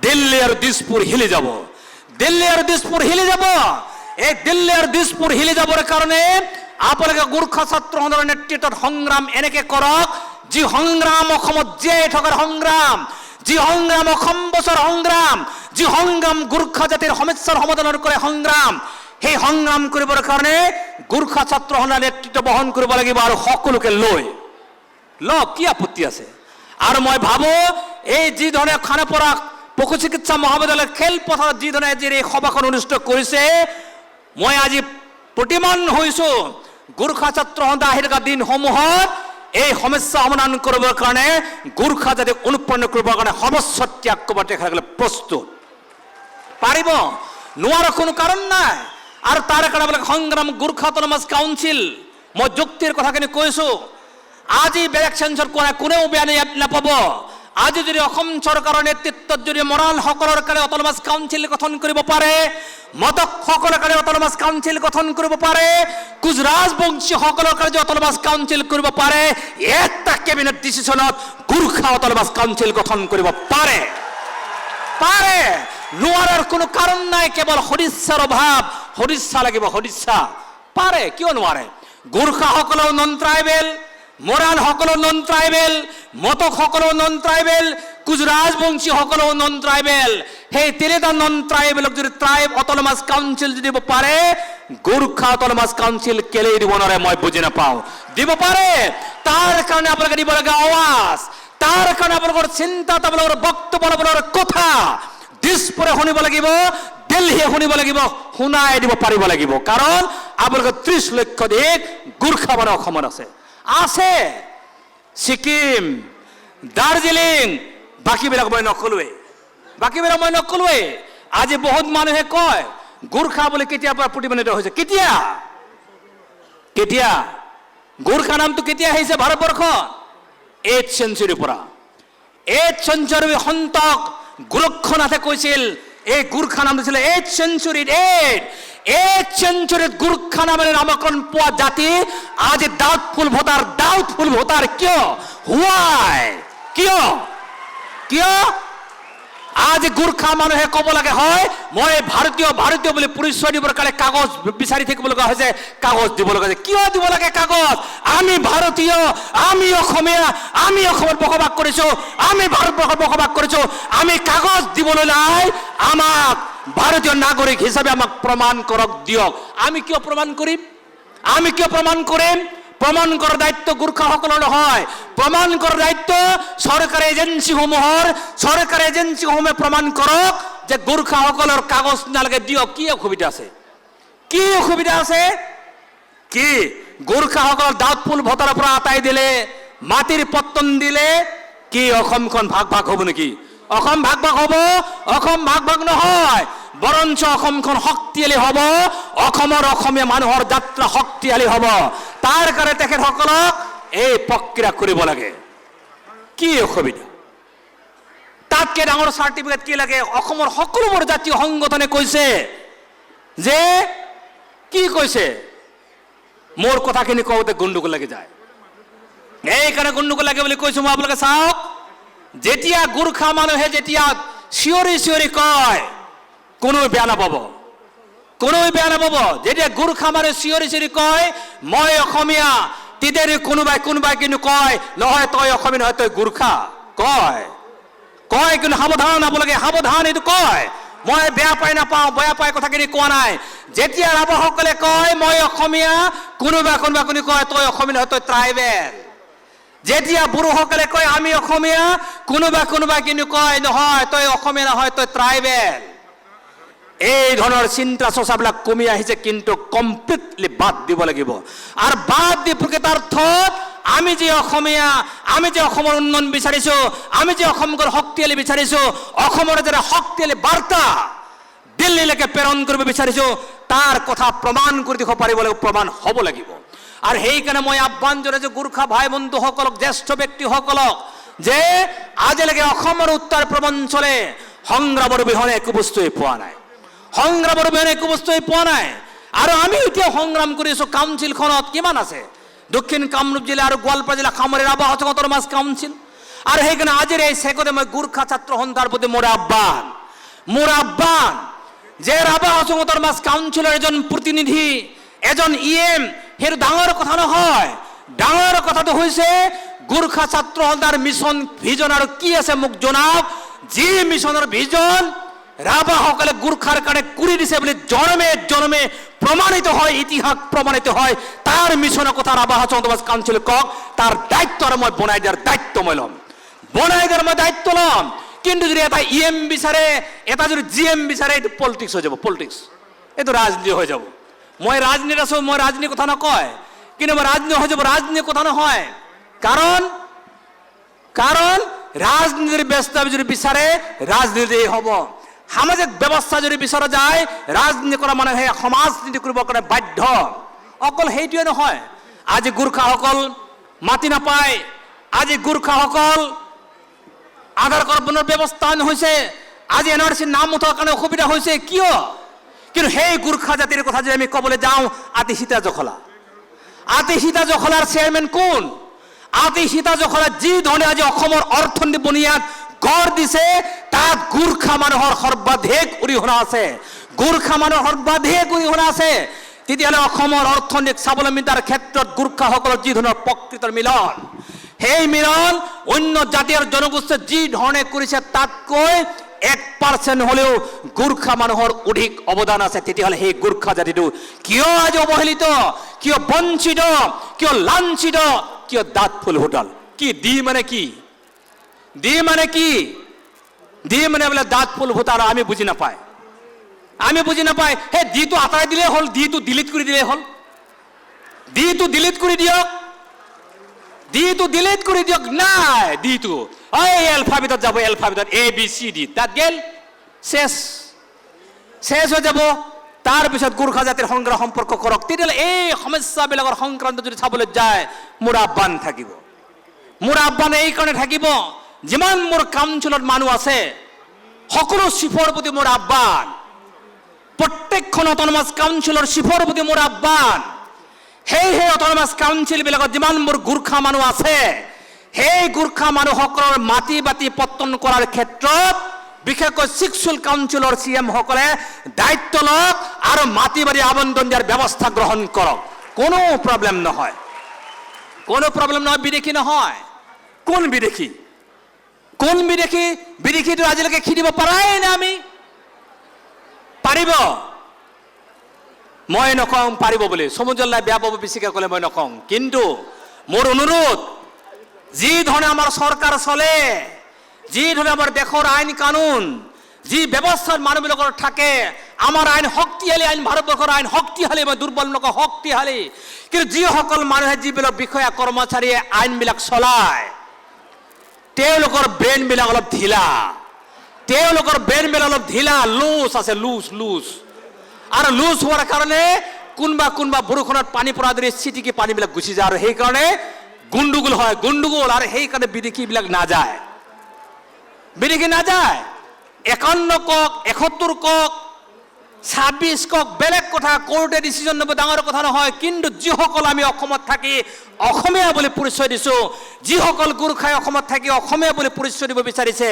দিল্লী আৰু দিছপুৰ হিলি যাব। দিল্লী আৰু দিছপুৰ হিলি যাব। এই দিল্লী আৰু দিছপুৰ হিলি যাবৰ কাৰণে আপোনালোকে গোৰ্খা ছাত্ৰ সন্থাৰ নেতৃত্বত সংগ্ৰাম এনেকে কৰক, যি সংগ্ৰাম অসমত জীয়াই থকাৰ সংগ্ৰাম, যি সংগ্ৰাম অসম বছৰ সংগ্ৰাম, যি সংগ্ৰাম গোৰ্খা জাতিৰ সমস্যাৰ সমাধানৰ কৰে সংগ্ৰাম, সেই সংগ্ৰাম কৰিবৰ কাৰণে গোৰ্খা ছাত্ৰ সন্থাৰ নেতৃত্ব বহন কৰিব লাগিব আৰু সকলোকে লৈ কি আপত্তি আছে? আৰু মই ভাবো এই যি ধৰণে খানাপাৰা পশু চিকিৎসা মহাবিদ্যালয়ৰ খেলপথাৰত যি ধৰণে আজি এই সভাখন অনুষ্ঠিত কৰিছে, মই আজি প্ৰতিমান হৈছো গোৰ্খা ছাত্ৰ সন্থা আহি থকা দিনসমূহত এই সমস্যা সমাধান কৰিবৰ কাৰণে গোৰ্খা জাতিক অনুপ্ৰাণিত কৰিবৰ কাৰণে সৰ্বস্ব ত্যাগ কৰিব তেখেতসকলে প্ৰস্তুত। পাৰিব নোৱাৰা কোনো কাৰণ নাই। আৰু তাৰ কাৰণে সংগ্ৰাম গোৰ্খা অটোনমাছ কাউন্সিল, মই যুক্তিৰ কথাখিনি কৈছো। আজি বেলেগ চেঞ্চৰ কৰা কোনেও বেয়া নাপাব। আজি যদি অসম চৰকাৰৰ নেতৃত্বত যদি মৰাণসকলৰ কাৰণে অটোনমাছ কাউন্সিল গঠন কৰিব পাৰে, মটকসকলৰ কাৰণে অটোনমাছ কাউন্সিল গঠন কৰিব পাৰে, কোচ ৰাজবংশীসকলৰ কাৰণে যদি অটোনমাছ কাউন্সিল কৰিব পাৰে, এটা কেবিনেট ডিচিশ্যনত গোৰ্খা অটোনমাছ কাউন্সিল গঠন কৰিব পাৰে। নোৱাৰাৰ কোনো কাৰণ নাই, কেৱল সদিচ্ছাৰ অভাৱ। সদিচ্ছা লাগিব, সদিচ্ছা। পাৰে, কিয় নোৱাৰে? গোৰ্খাসকলৰ নন ট্ৰাইবেল, মৰাণসকলৰ নন ট্ৰাইবেল, মটকসকলৰ নন ট্ৰাইবেল, কোচ ৰাজবংশীসকলৰ নন ট্ৰাইবেল। সেই তিনিটা নন ট্ৰাইবেলক যদি ট্ৰাইব অটোনমাছ কাউন্সিল দিব পাৰে, গোৰ্খা অটোনমাছ কাউন্সিল কেলেই দিব নোৱাৰে মই বুজি নাপাওঁ। দিব পাৰে। তাৰ কাৰণে আপোনালোকে দিব লাগে আৱাজ, তাৰ কাৰণে আপোনালোকৰ চিন্তা, আপোনালোকৰ বক্তব্য, আপোনালোকৰ কথা দিছপুৰে শুনিব লাগিব, দিল্লীয়ে শুনিব লাগিব, শুনাই দিব পাৰিব লাগিব। কাৰণ আপোনালোকৰ 30 লক্ষাধিক গোৰ্খা মানুহ অসমত আছে। ছিকিম, দাৰ্জিলিং, বাকীবিলাক মই নকলোৱে। আজি বহুত মানুহে কয় গোৰ্খা বুলি কেতিয়াৰ পৰা প্ৰতিমানিত হৈছে? কেতিয়া গোৰ্খা নামটো কেতিয়া আহিছে ভাৰতবৰ্ষত? 8th century পৰা। 8th century সন্তক গোৰক্ষনাথে কৈছিল এই গোৰ্খা নাম দিছিলে 8th century। 8th century Gorkha নামেৰে নামকৰণ পোৱা জাতি আজি ডাউটফুল ভোটাৰ। কিয়? হোৱাই? কিয় আজি গোৰ্খা মানুহে ক'ব লাগে হয় মই ভাৰতীয় বুলি পৰিচয় দিবৰ কাৰণে কাগজ বিচাৰি থাকিব লগা হৈছে, কাগজ দিব লগা হৈছে। কিয় দিব লাগে কাগজ? আমি ভাৰতীয়, আমি অসমীয়া, আমি অসমত বসবাস কৰিছো, আমি ভাৰতবৰ্ষত বসবাস কৰিছো। আমি কাগজ দিবলৈ নাই, আমাক ভাৰতীয় নাগৰিক হিচাপে আমাক প্ৰমাণ কৰক, দিয়ক। আমি কিয় প্ৰমাণ কৰিম? প্ৰমাণ কৰাৰ দায়িত্ব গোৰ্খাসকলৰ নহয়। প্ৰমাণ কৰাৰ দায়িত্ব চৰকাৰী এজেঞ্চিসমূহে প্ৰমাণ কৰক যে গোৰ্খাসকলৰ কাগজ নালাগে, দিয়ক। কি অসুবিধা আছে? গোৰ্খাসকলৰ ডাউটফুল ভোটাৰৰ পৰা আঁতৰাই দিলে, মাটিৰ পত্তন দিলে, কি অসমখন ভাগ হ'ব নেকি? অসম ভাগ হ'ব? অসম ভাগ নহয়, বৰঞ্চ অসমখন শক্তিশালী হ'ব। অসমীয়া মানুহৰ যাত্ৰা শক্তিশালী হ'ব। তাৰ কাৰণে তেখেতসকলক এই প্ৰক্ৰিয়া কৰিব লাগে। কি অসুবিধা? তাতকে ডাঙৰ চাৰ্টিফিকেট কি লাগে? অসমৰ সকলোবোৰ জাতীয় সংগঠনে কৈছে যে কি কৈছে? মোৰ কথাখিনি কওঁতে গণ্ডগোল লাগি যায়। এইকাৰণে গণ্ডগোল লাগে বুলি কৈছো মই। আপোনালোকে চাওক, যেতিয়া গোৰ্খা মানুহে যেতিয়া চিঞৰি কয় কোনোৱে বেয়া নাপাব। যেতিয়া গোৰ্খা মানুহে চিঞৰি কয় মই অসমীয়া, তেতিয়া কোনোবাই কিন্তু কয় নহয় তই অসমীয়া নহয়, তই গোৰ্খা কয়। কিন্তু সাৱধান, আপোনালোকে সাৱধান, এইটো কয়। মই বেয়া পাই কথাখিনি কোৱা নাই। যেতিয়া ৰাভাসকলে কয় মই অসমীয়া, কোনোবা কয় তই অসমীয়া নহয়, তই ট্ৰাইবেল। যেতিয়া বড়োসকলে কয় আমি অসমীয়া, কোনোবা কিন্তু কয় নহয় তই অসমীয়া নহয়, তই ট্ৰাইবেল। এই ধৰণৰ চিন্তা চৰ্চাবিলাক কমি আহিছে, কিন্তু কমপ্লিটলি বাদ দিব লাগিব। আৰু বাদ দি প্ৰকৃতাৰ্থত আমি যে অসমীয়া, আমি যে অসমৰ উন্নয়ন বিচাৰিছো, আমি যে অসমখন শক্তিশালী বিচাৰিছো, অসমৰ যে শক্তিশালী বাৰ্তা দিল্লীলৈকে প্ৰেৰণ কৰিব বিচাৰিছো, তাৰ কথা প্ৰমাণ কৰি দিব পাৰিব লাগিব, প্ৰমাণ হ'ব লাগিব। আৰু সেইকাৰণে মই আহ্বান জনাইছোঁ গোৰ্খা ভাই বন্ধুসকলক, জ্যেষ্ঠ ব্যক্তিসকলক, যে আজিলৈকে অসমৰ উত্তৰ পূৰ্বাঞ্চলে সংগ্ৰামৰ অবিহনে একো বস্তুৱেই পোৱা নাই, সংগ্ৰামৰ অবিহনে একো বস্তুৱেই পোৱা নাই। আৰু আমি এতিয়া সংগ্ৰাম কৰি আছোঁ। কাউন্সিলখনত কিমান আছে? দক্ষিণ কামৰূপ জিলা আৰু গোৱালপাৰা জিলা সামৰি ৰাভা হাজং অট'নমাছ কাউন্সিল। আৰু সেইকাৰণে আজিৰ এই চেগতে মই গোৰ্খা ছাত্ৰ সন্থাৰ প্ৰতি মোৰ আহ্বান যে ৰাভা হাজং অট'নমাছ কাউন্সিলৰ এজন প্ৰতিনিধি, এজন EM, সেইটো ডাঙৰ কথা নহয়। ডাঙৰ কথাটো হৈছে গোৰ্খা ছাত্ৰ সন্থাৰ মিছন ভিজন আৰু কি আছে মোক জনাওক। যি মিছনৰ ভিজন ৰাভাসকলে গোৰ্খাৰ কাৰণে কৰি দিছে বুলি জনমে জনমে প্ৰমাণিত হয়, ইতিহাস প্ৰমাণিত হয়, তাৰ মিছনৰ কথা ৰাভা হাজং অট'নমাছ কাউন্সিলে কওক। তাৰ দায়িত্ব আৰু মই বনাই দিয়াৰ দায়িত্ব মই ল'ম, বনাই দিয়াৰ মই দায়িত্ব ল'ম। কিন্তু যদি এটা EM বিচাৰে, এটা যদি GM বিচাৰে, এইটো পলিটিক্স হৈ যাব, পলিটিক্স, এইটো ৰাজনীতি হৈ যাব। মই ৰাজনীতিত আছোঁ, মই ৰাজনীতিৰ কথা নকয়, কিন্তু মই ৰাজনীতি হৈ যাব, ৰাজনীতিৰ কথা নহয়। কাৰণ ৰাজনীতিৰ ব্যস্ত যদি বিচাৰে ৰাজনীতি হ'ব। সামাজিক ব্যৱস্থা যদি বিচৰা যায়, ৰাজনীতি কৰা মানুহে সমাজনীতি কৰিবৰ কাৰণে বাধ্য। অকল সেইটোৱে নহয়, আজি গোৰ্খাসকল মাটি নাপায়, আজি গোৰ্খাসকল আধাৰ কাৰ্ড বনোৱাৰ ব্যৱস্থা হৈছে, আজি NRC নাম উঠাৰ কাৰণে অসুবিধা হৈছে। কিয়? কিন্তু সেই গোৰ্খা জাতিৰ কথা যদি আমি ক'বলৈ যাওঁ, আতি সীতা জখলাৰ চেয়াৰমেন কোন? আতি সীতা জখলা যি ধৰণে আজি অসমৰ অৰ্থনীতি বুনিয়াদ গঢ় দিছে, তাত গোৰ্খা মানুহৰ সৰ্বাধিক অৰিহণা আছে, গোৰ্খা মানুহৰ সৰ্বাধিক অৰিহণা আছে। তেতিয়াহ'লে অসমৰ অৰ্থনৈতিক স্বাৱলম্বিতাৰ ক্ষেত্ৰত গোৰ্খাসকলৰ যি ধৰণৰ প্ৰকৃতৰ মিলন, সেই মিলন অন্য জাতি আৰু জনগোষ্ঠীয়ে যি ধৰণে কৰিছে তাতকৈ 1% হ'লেও গোৰ্খা মানুহৰ অধিক অৱদান আছে। তেতিয়াহ'লে সেই গোৰ্খা জাতিটো কিয় আজি অৱহেলিত, কিয় বঞ্চিত, কিয় লাঞ্ছিত, কিয় দাঁত ফুল হোটাল? কি দি মানে কি? দি মানে কি? দি মানে বোলে দাঁত ফুল হোটাল। আমি বুজি নাপায়, আমি বুজি নাপায়। সেই দিটো আঁতৰাই দিলেই হ'ল, দিটো ডিলিট কৰি দিলেই হ'ল, দিটো ডিলিট কৰি দিয়ক, দিটো ডিলিট কৰি দিয়ক। নাই, দিটো এই এলফাবেটত যাব, এলফাবেটত ABCD, তাত গেল, শেষ হৈ যাব। তাৰপিছত গোৰ্খা জাতিৰ সংগ্ৰাম সম্পৰ্ক কৰক। তেতিয়াহ'লে এই সমস্যাবিলাকৰ সংক্ৰান্ত যদি চাবলৈ যায়, মোৰ আহ্বান থাকিব, মোৰ আহ্বান এই কাৰণে থাকিব, যিমান মোৰ কাউন্সিলত মানুহ আছে সকলো চিফৰ প্ৰতি মোৰ আহ্বান, প্ৰত্যেকখন অট'নমাছ কাউন্সিলৰ চিফৰ প্ৰতি মোৰ আহ্বান, সেই অট'নমাছ কাউন্সিলবিলাকত যিমান মোৰ গোৰ্খা মানুহ আছে, সেই গোৰ্খা মানুহসকলৰ মাটি বাতি পত্তন কৰাৰ ক্ষেত্ৰত বিশেষকৈ ছিক্সুৱেল কাউন্সিলৰ CM সকলে দায়িত্ব লওক আৰু মাটি বাৰী আবণ্টন দিয়াৰ ব্যৱস্থা গ্ৰহণ কৰক। কোনো প্ৰব্লেম নহয়, কোনো প্ৰব্লেম নহয়। বিদেশী নহয়। কোন বিদেশী? কোন বিদেশী? বিদেশীটো আজিলৈকে খেদিব পৰাই নাই। আমি পাৰিব? মই নকওঁ পাৰিব বুলি, সমুজ্জ্বলাই বেয়া পাব বেছিকৈ ক'লে মই নকওঁ। কিন্তু মোৰ অনুৰোধ, যি ধৰণে আমাৰ চৰকাৰ চলে, যি ধৰণে আমাৰ দেশৰ আইন কানুন, যি ব্যৱস্থাত মানুহবিলাকৰ থাকে, আমাৰ আইন শক্তিশালী, আইন ভাৰতবৰ্ষৰ আইন শক্তিশালী, মই দুৰ্বল নকওঁ, শক্তিশালী। কিন্তু যিসকল মানুহে যিবিলাক বিষয়া কৰ্মচাৰীয়ে আইনবিলাক চলায়, তেওঁলোকৰ ব্ৰেইনবিলাক অলপ ঢিলা, তেওঁলোকৰ ব্ৰেইনবিলাক অলপ ঢিলা, লুজ আছে, লুজ। আৰু লুজ হোৱাৰ কাৰণে কোনোবা বৰষুণত পানী পৰা দৰে চিটিকি পানীবিলাক গুচি যায়, আৰু সেইকাৰণে গণ্ডগোল হয়, গণ্ডগোল। আৰু সেইকাৰণে বিদেশীবিলাক নাযায়, বিদেশী নাযায়। 51 কক, 71 কক, 26 কক, বেলেগ কথা, কোৰ্টে ডিচিজন ল'ব, ডাঙৰ কথা নহয়। কিন্তু যিসকল আমি অসমত থাকি অসমীয়া বুলি পৰিচয় দিছোঁ, যিসকল গোৰ্খাই অসমত থাকি অসমীয়া বুলি পৰিচয় দিব বিচাৰিছে,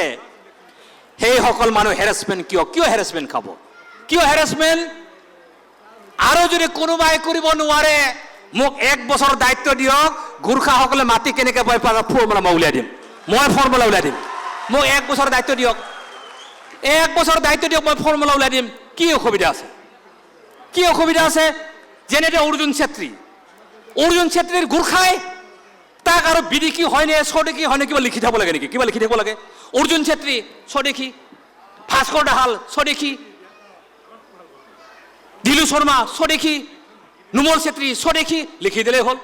সেইসকল মানুহ হেৰাছমেণ্ট কিয় হেৰাছমেণ্ট খাব? কিয় হেৰাছমেণ্ট? আৰু যদি কোনোবাই কৰিব নোৱাৰে, মোক 1 বছৰ দায়িত্ব দিয়ক, গোৰ্খাসকলে মাটি কেনেকৈ পায় ফৰ্মুলা মই উলিয়াই দিম, মই ফৰ্মুলা উলিয়াই দিম। মোক 1 বছৰ দায়িত্ব দিয়ক, 1 বছৰ দায়িত্ব দিয়ক, মই ফৰ্মুলা উলিয়াই দিম। কি অসুবিধা আছে? কি অসুবিধা আছে? যেনে অৰ্জুন ছেত্ৰীৰ গোৰ্খাই, তাক আৰু বিদেশী হয়নে স্বদেশী হয়নে কিবা লিখি থ'ব লাগে নেকি? কিবা লিখি থ'ব লাগে? অৰ্জুন ছেত্ৰী স্বদেশী, ভাস্কৰ দাহাল স্বদেশী, দিলু শৰ্মা স্বদেশী, নুমল ছেত্ৰী স্বদেশী, লিখি দিলেই হ'ল,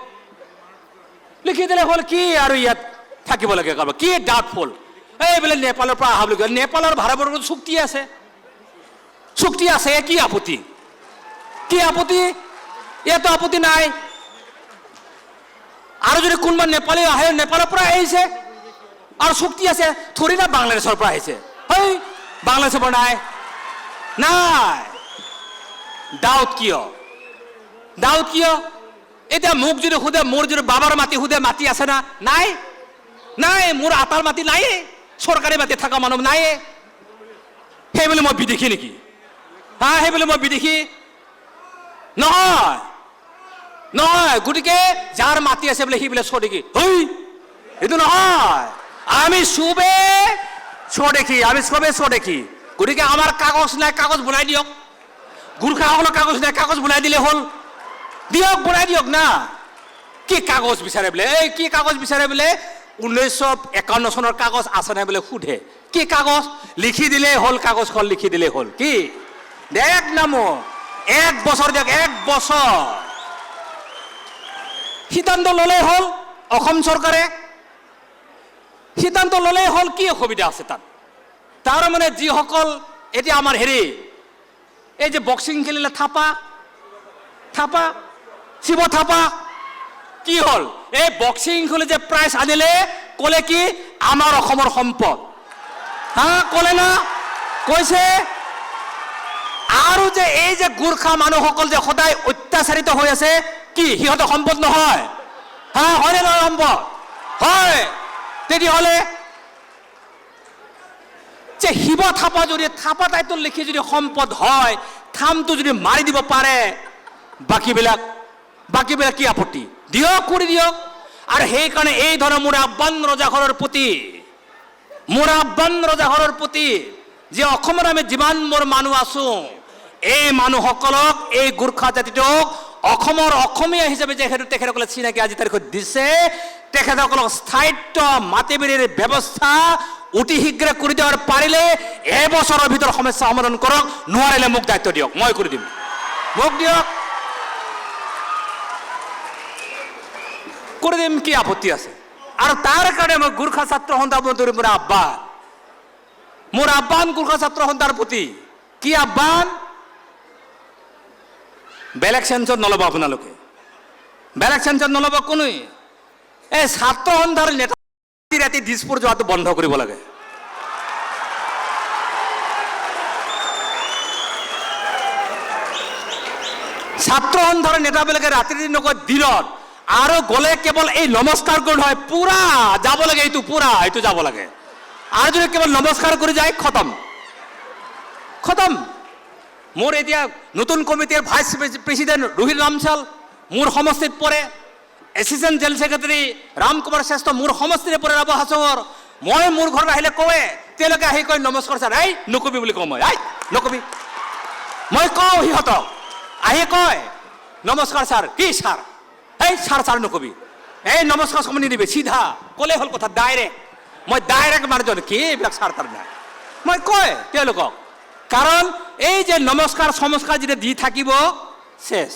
লিখি দিলে হ'ল। কি আৰু ইয়াত থাকিব লাগে? কাৰোবাৰ কি ডাউটফুল? এইবিলাক নেপালৰ পৰা অহা বুলি কয়, নেপালৰ ভাৰতবৰ্ষত চুক্তি আছে, কি আপত্তি? কি আপত্তি? ইয়াতো আপত্তি নাই। আৰু যদি কোনোবা নেপালী আহে, নেপালৰ পৰা আহিছে আৰু চুক্তি আছে, থৰি না বাংলাদেশৰ পৰা আহিছে। হেই, বাংলাদেশৰ পৰা নাই, নাই। ডাউট কিয়? ডাউট কিয়? এতিয়া মোক যদি সোধে, মোৰ যদি বাবাৰ মাটি সোধে, মাটি আছে না? নাই, নাই। মোৰ আটাৰ মাটি নাই, চৰকাৰী মাটি থকা মানুহ নাই। সেইবুলি মই বিদেশী নেকি? হা, সেইবুলি মই বিদেশী নহয়, নহয়। গতিকে যাৰ মাটি আছে বোলে সি বোলে স্বদেশী, হই, এইটো নহয়। আমি চবে স্বদেশী, আমি চবে স্বদেশী। গতিকে আমাৰ কাগজ নাই, কাগজ বনাই দিয়ক। গোৰ্খাসকলৰ কাগজ নাই, কাগজ বনাই দিলে হ'ল। দিয়ক, বনাই দিয়ক না। কি কাগজ বিচাৰে বোলে? এই কি কাগজ বিচাৰে বোলে? 1951 চনৰ কাগজ আছে নাই বোলে সোধে। কি কাগজ? লিখি দিলেই হ'ল, কাগজখন লিখি দিলেই হ'ল। কি দেখ নামো, 1 বছৰ দিয়ক, 1 বছৰ সিদ্ধান্ত ল'লেই হ'ল। অসম চৰকাৰে সিদ্ধান্ত ল'লেই হ'ল। কি অসুবিধা আছে তাত? তাৰ মানে যিসকল এতিয়া আমাৰ এই যে বক্সিং খেলিলে থাপা, থাপা, শিৱ থাপা, কি হ'ল? এই বক্সিং খেলি যে প্ৰাইজ আনিলে, ক'লে কি আমাৰ অসমৰ সম্পদ। হা, ক'লে না? কৈছে। আৰু যে এই যে গোৰ্খা মানুহসকল যে সদায় অত্যাচাৰিত হৈ আছে, কি সিহঁতৰ সম্পদ নহয়? হা, হয়নে নহয়? সম্পদ হয়। তেতিয়াহ'লে যে শিৱ থাপা যদি থাপা টাইটল লিখি যদি সম্পদ হয়, থামটো যদি মাৰি দিব পাৰে, বাকীবিলাক কি আপত্তি? দিয়ক, কৰি দিয়ক। আৰু সেইকাৰণে এই ধৰণৰ মোৰ আহ্বান ৰজাঘৰৰ প্ৰতি, মোৰ আহ্বান ৰজাঘৰৰ প্ৰতি, যে অসমৰ আমি যিমানবোৰ মানুহ আছো, এই মানুহসকলক, এই গোৰ্খা জাতিটোক অসমৰ অসমীয়া হিচাপে যে তেখেতসকলে চিনাকি আজি তাৰিখত দিছে, তেখেতসকলক স্থায়িত্ব মাটি বাৰীৰ ব্যৱস্থা অতি শীঘ্ৰে কৰি দিয়াৰ পাৰিলে এবছৰৰ ভিতৰত সমস্যা সমাধান কৰক। নোৱাৰিলে মোক দায়িত্ব দিয়ক, মই কৰি দিম। মোক দিয়ক, কৰি দিম। কি আপত্তি আছে? আৰু তাৰ কাৰণে মই গোৰ্খা ছাত্ৰ সন্থা মোৰ আহ্বান গোৰ্খা ছাত্ৰ সন্থাৰ প্ৰতি। কি আহ্বান? বেলেগ চেঞ্চত নল'ব আপোনালোকে, বেলেগ চেঞ্চত নল'ব কোনোৱে। এই ছাত্ৰ সন্থাৰ নেতা ৰাতি দিছপুৰ যোৱাটো বন্ধ কৰিব লাগে। ছাত্ৰ সন্থাৰ নেতাবিলাকে ৰাতি নকয়, দিনত আৰু গ'লে কেৱল এই নমস্কাৰ কৰি নহয়, পুৰা যাব লাগে, এইটো পুৰা এইটো যাব লাগে। আৰু যদি কেৱল নমস্কাৰ কৰি যায়, খতম, খতম। মোৰ এতিয়া নতুন কমিটিৰ ভাইচ প্ৰেচিডেণ্ট ৰোহিত ৰামচাল মোৰ সমষ্টিত পৰে, assistant general secretary Ram Kumar শ্ৰেষ্ঠ মোৰ সমষ্টিৰে পৰে, ৰাবা হাছঙৰ। মই মোৰ ঘৰত আহিলে কওঁৱে, তেওঁলোকে আহি কয় নমস্কাৰ ছাৰ, এই নকবি বুলি কওঁ মই, এই নকবি। মই কওঁ সিহঁতক, আহি কয় নমস্কাৰ ছাৰ। কি ছাৰ? এই ছাৰ ছাৰ নকবি, এই নমস্কাৰ সময় নিদিবি, চিধা ক'লে হ'ল কথা, ডাইৰেক্ট। মই ডাইৰেক্ট মানুহজন, কি এইবিলাক ছাৰ তাৰ নাই, মই কয় তেওঁলোকক। কাৰণ এই যে নমস্কাৰ চমস্কাৰ যেতিয়া দি থাকিব, শেষ,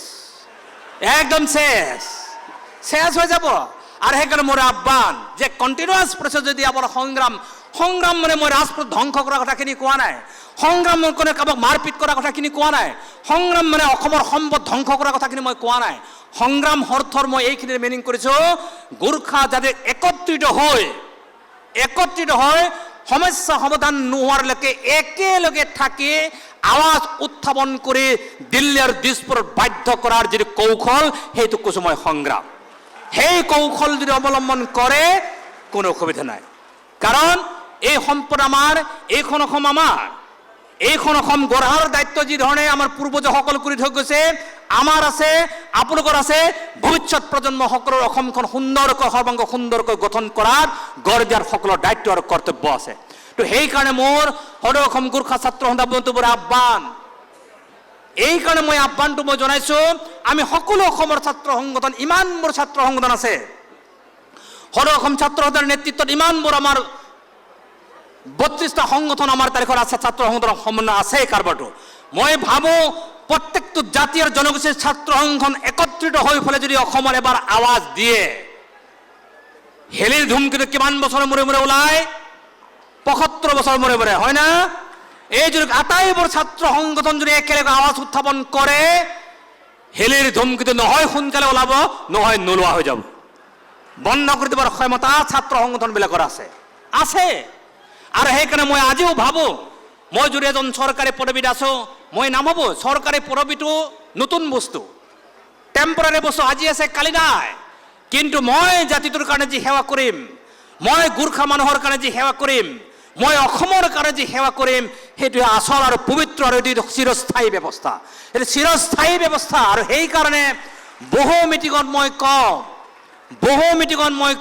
একদম শেষ, শেষ হৈ যাব। আৰু সেইকাৰণে মোৰ আহ্বান যে কণ্টিনিউৱাছ প্ৰচেছ যদি আমাৰ সংগ্ৰাম মানে মই ৰাজপথ ধ্বংস কৰাৰ কথাখিনি কোৱা নাই, সংগ্ৰাম মানে কাৰোবাক মাৰপিট কৰাৰ কথাখিনি কোৱা নাই, সংগ্ৰাম মানে অসমৰ সম্পদ ধ্বংস কৰাৰ কথাখিনি মই কোৱা নাই। সংগ্ৰাম অৰ্থৰ মই এইখিনিৰ মিনিং কৰিছোঁ, গোৰ্খা যাতে একত্ৰিত হৈ সমস্যা সমাধান নোহোৱালৈকে একেলগে থাকি আৱাজ উত্থাপন কৰি দিল্লী আৰু দিছপুৰ বাধ্য কৰাৰ যিটো কৌশল, সেইটো কৈছোঁ মই সংগ্ৰাম। সেই কৌশল যদি অৱলম্বন কৰে, কোনো অসুবিধা নাই। কাৰণ এই সম্পদ আমাৰ, এইখন অসম আমাৰ, এইখন অসম গঢ়াৰ দায়িত্ব যি ধৰণে আমাৰ পূৰ্বজসকল কৰি থৈ গৈছে, আমাৰ আছে, আপোনালোকৰ আছে। ভৱিষ্যত প্ৰজন্মসকলৰ অসমখন সুন্দৰকৈ, সৰ্বাংগ সুন্দৰকৈ গঠন কৰাৰ গঢ় দিয়াৰ সকলৰ দায়িত্ব আৰু কৰ্তব্য আছে। তো সেইকাৰণে মোৰ সদৌ অসম গোৰ্খা ছাত্ৰ সন্থা বন্ধুবোৰ আহ্বান, এইকাৰণে মই আহ্বানটো মই জনাইছোঁ, আমি সকলো অসমৰ ছাত্ৰ সংগঠন, ইমানবোৰ ছাত্ৰ সংগঠন আছে, সদৌ অসম ছাত্ৰ সন্থাৰ নেতৃত্বত ইমানবোৰ আমাৰ 32টা সংগঠন আমাৰ তাৰিখত আছে, ছাত্ৰ সংগঠনৰ সমন্বয় আছে কাৰবাৰটো। মই ভাবোঁ প্ৰত্যেকটো জাতি আৰু জনগোষ্ঠীৰ ছাত্ৰ সংগঠন একত্ৰিত হৈ পেলাই যদি অসমৰ এবাৰ আৱাজ দিয়ে, হেলিৰ ধুমকেতু কিমান বছৰৰ মূৰে মূৰে ওলায়? 75 বছৰ মূৰে মূৰে, হয় না? এই যদি আটাইবোৰ ছাত্ৰ সংগঠন যদি একেলগে আৱাজ উত্থাপন কৰে, হেলিৰ ধমকিটো নহয় সোনকালে ওলাব, নহয় নোলোৱা হৈ যাব। বন্ধ কৰি দিবৰ ক্ষমতা ছাত্ৰ সংগঠনবিলাকৰ আছে। আৰু সেইকাৰণে মই আজিও ভাবোঁ, মই যদি এজন চৰকাৰী পদবীত আছোঁ, মই নাভাবোঁ চৰকাৰী পদবীটো নতুন বস্তু, টেম্পৰাৰী বস্তু, আজি আছে কালি নাই। কিন্তু মই জাতিটোৰ কাৰণে যি সেৱা কৰিম, মই গোৰ্খা মানুহৰ কাৰণে যি সেৱা কৰিম, মই অসমৰ কাৰণে যি সেৱা কৰিম, সেইটোৱে আচল আৰু পবিত্ৰ আৰু এইটো চিৰস্থায়ী ব্যৱস্থা। এইটো চিৰস্থায়ী ব্যৱস্থা। আৰু সেইকাৰণে বহু মিটিঙত মই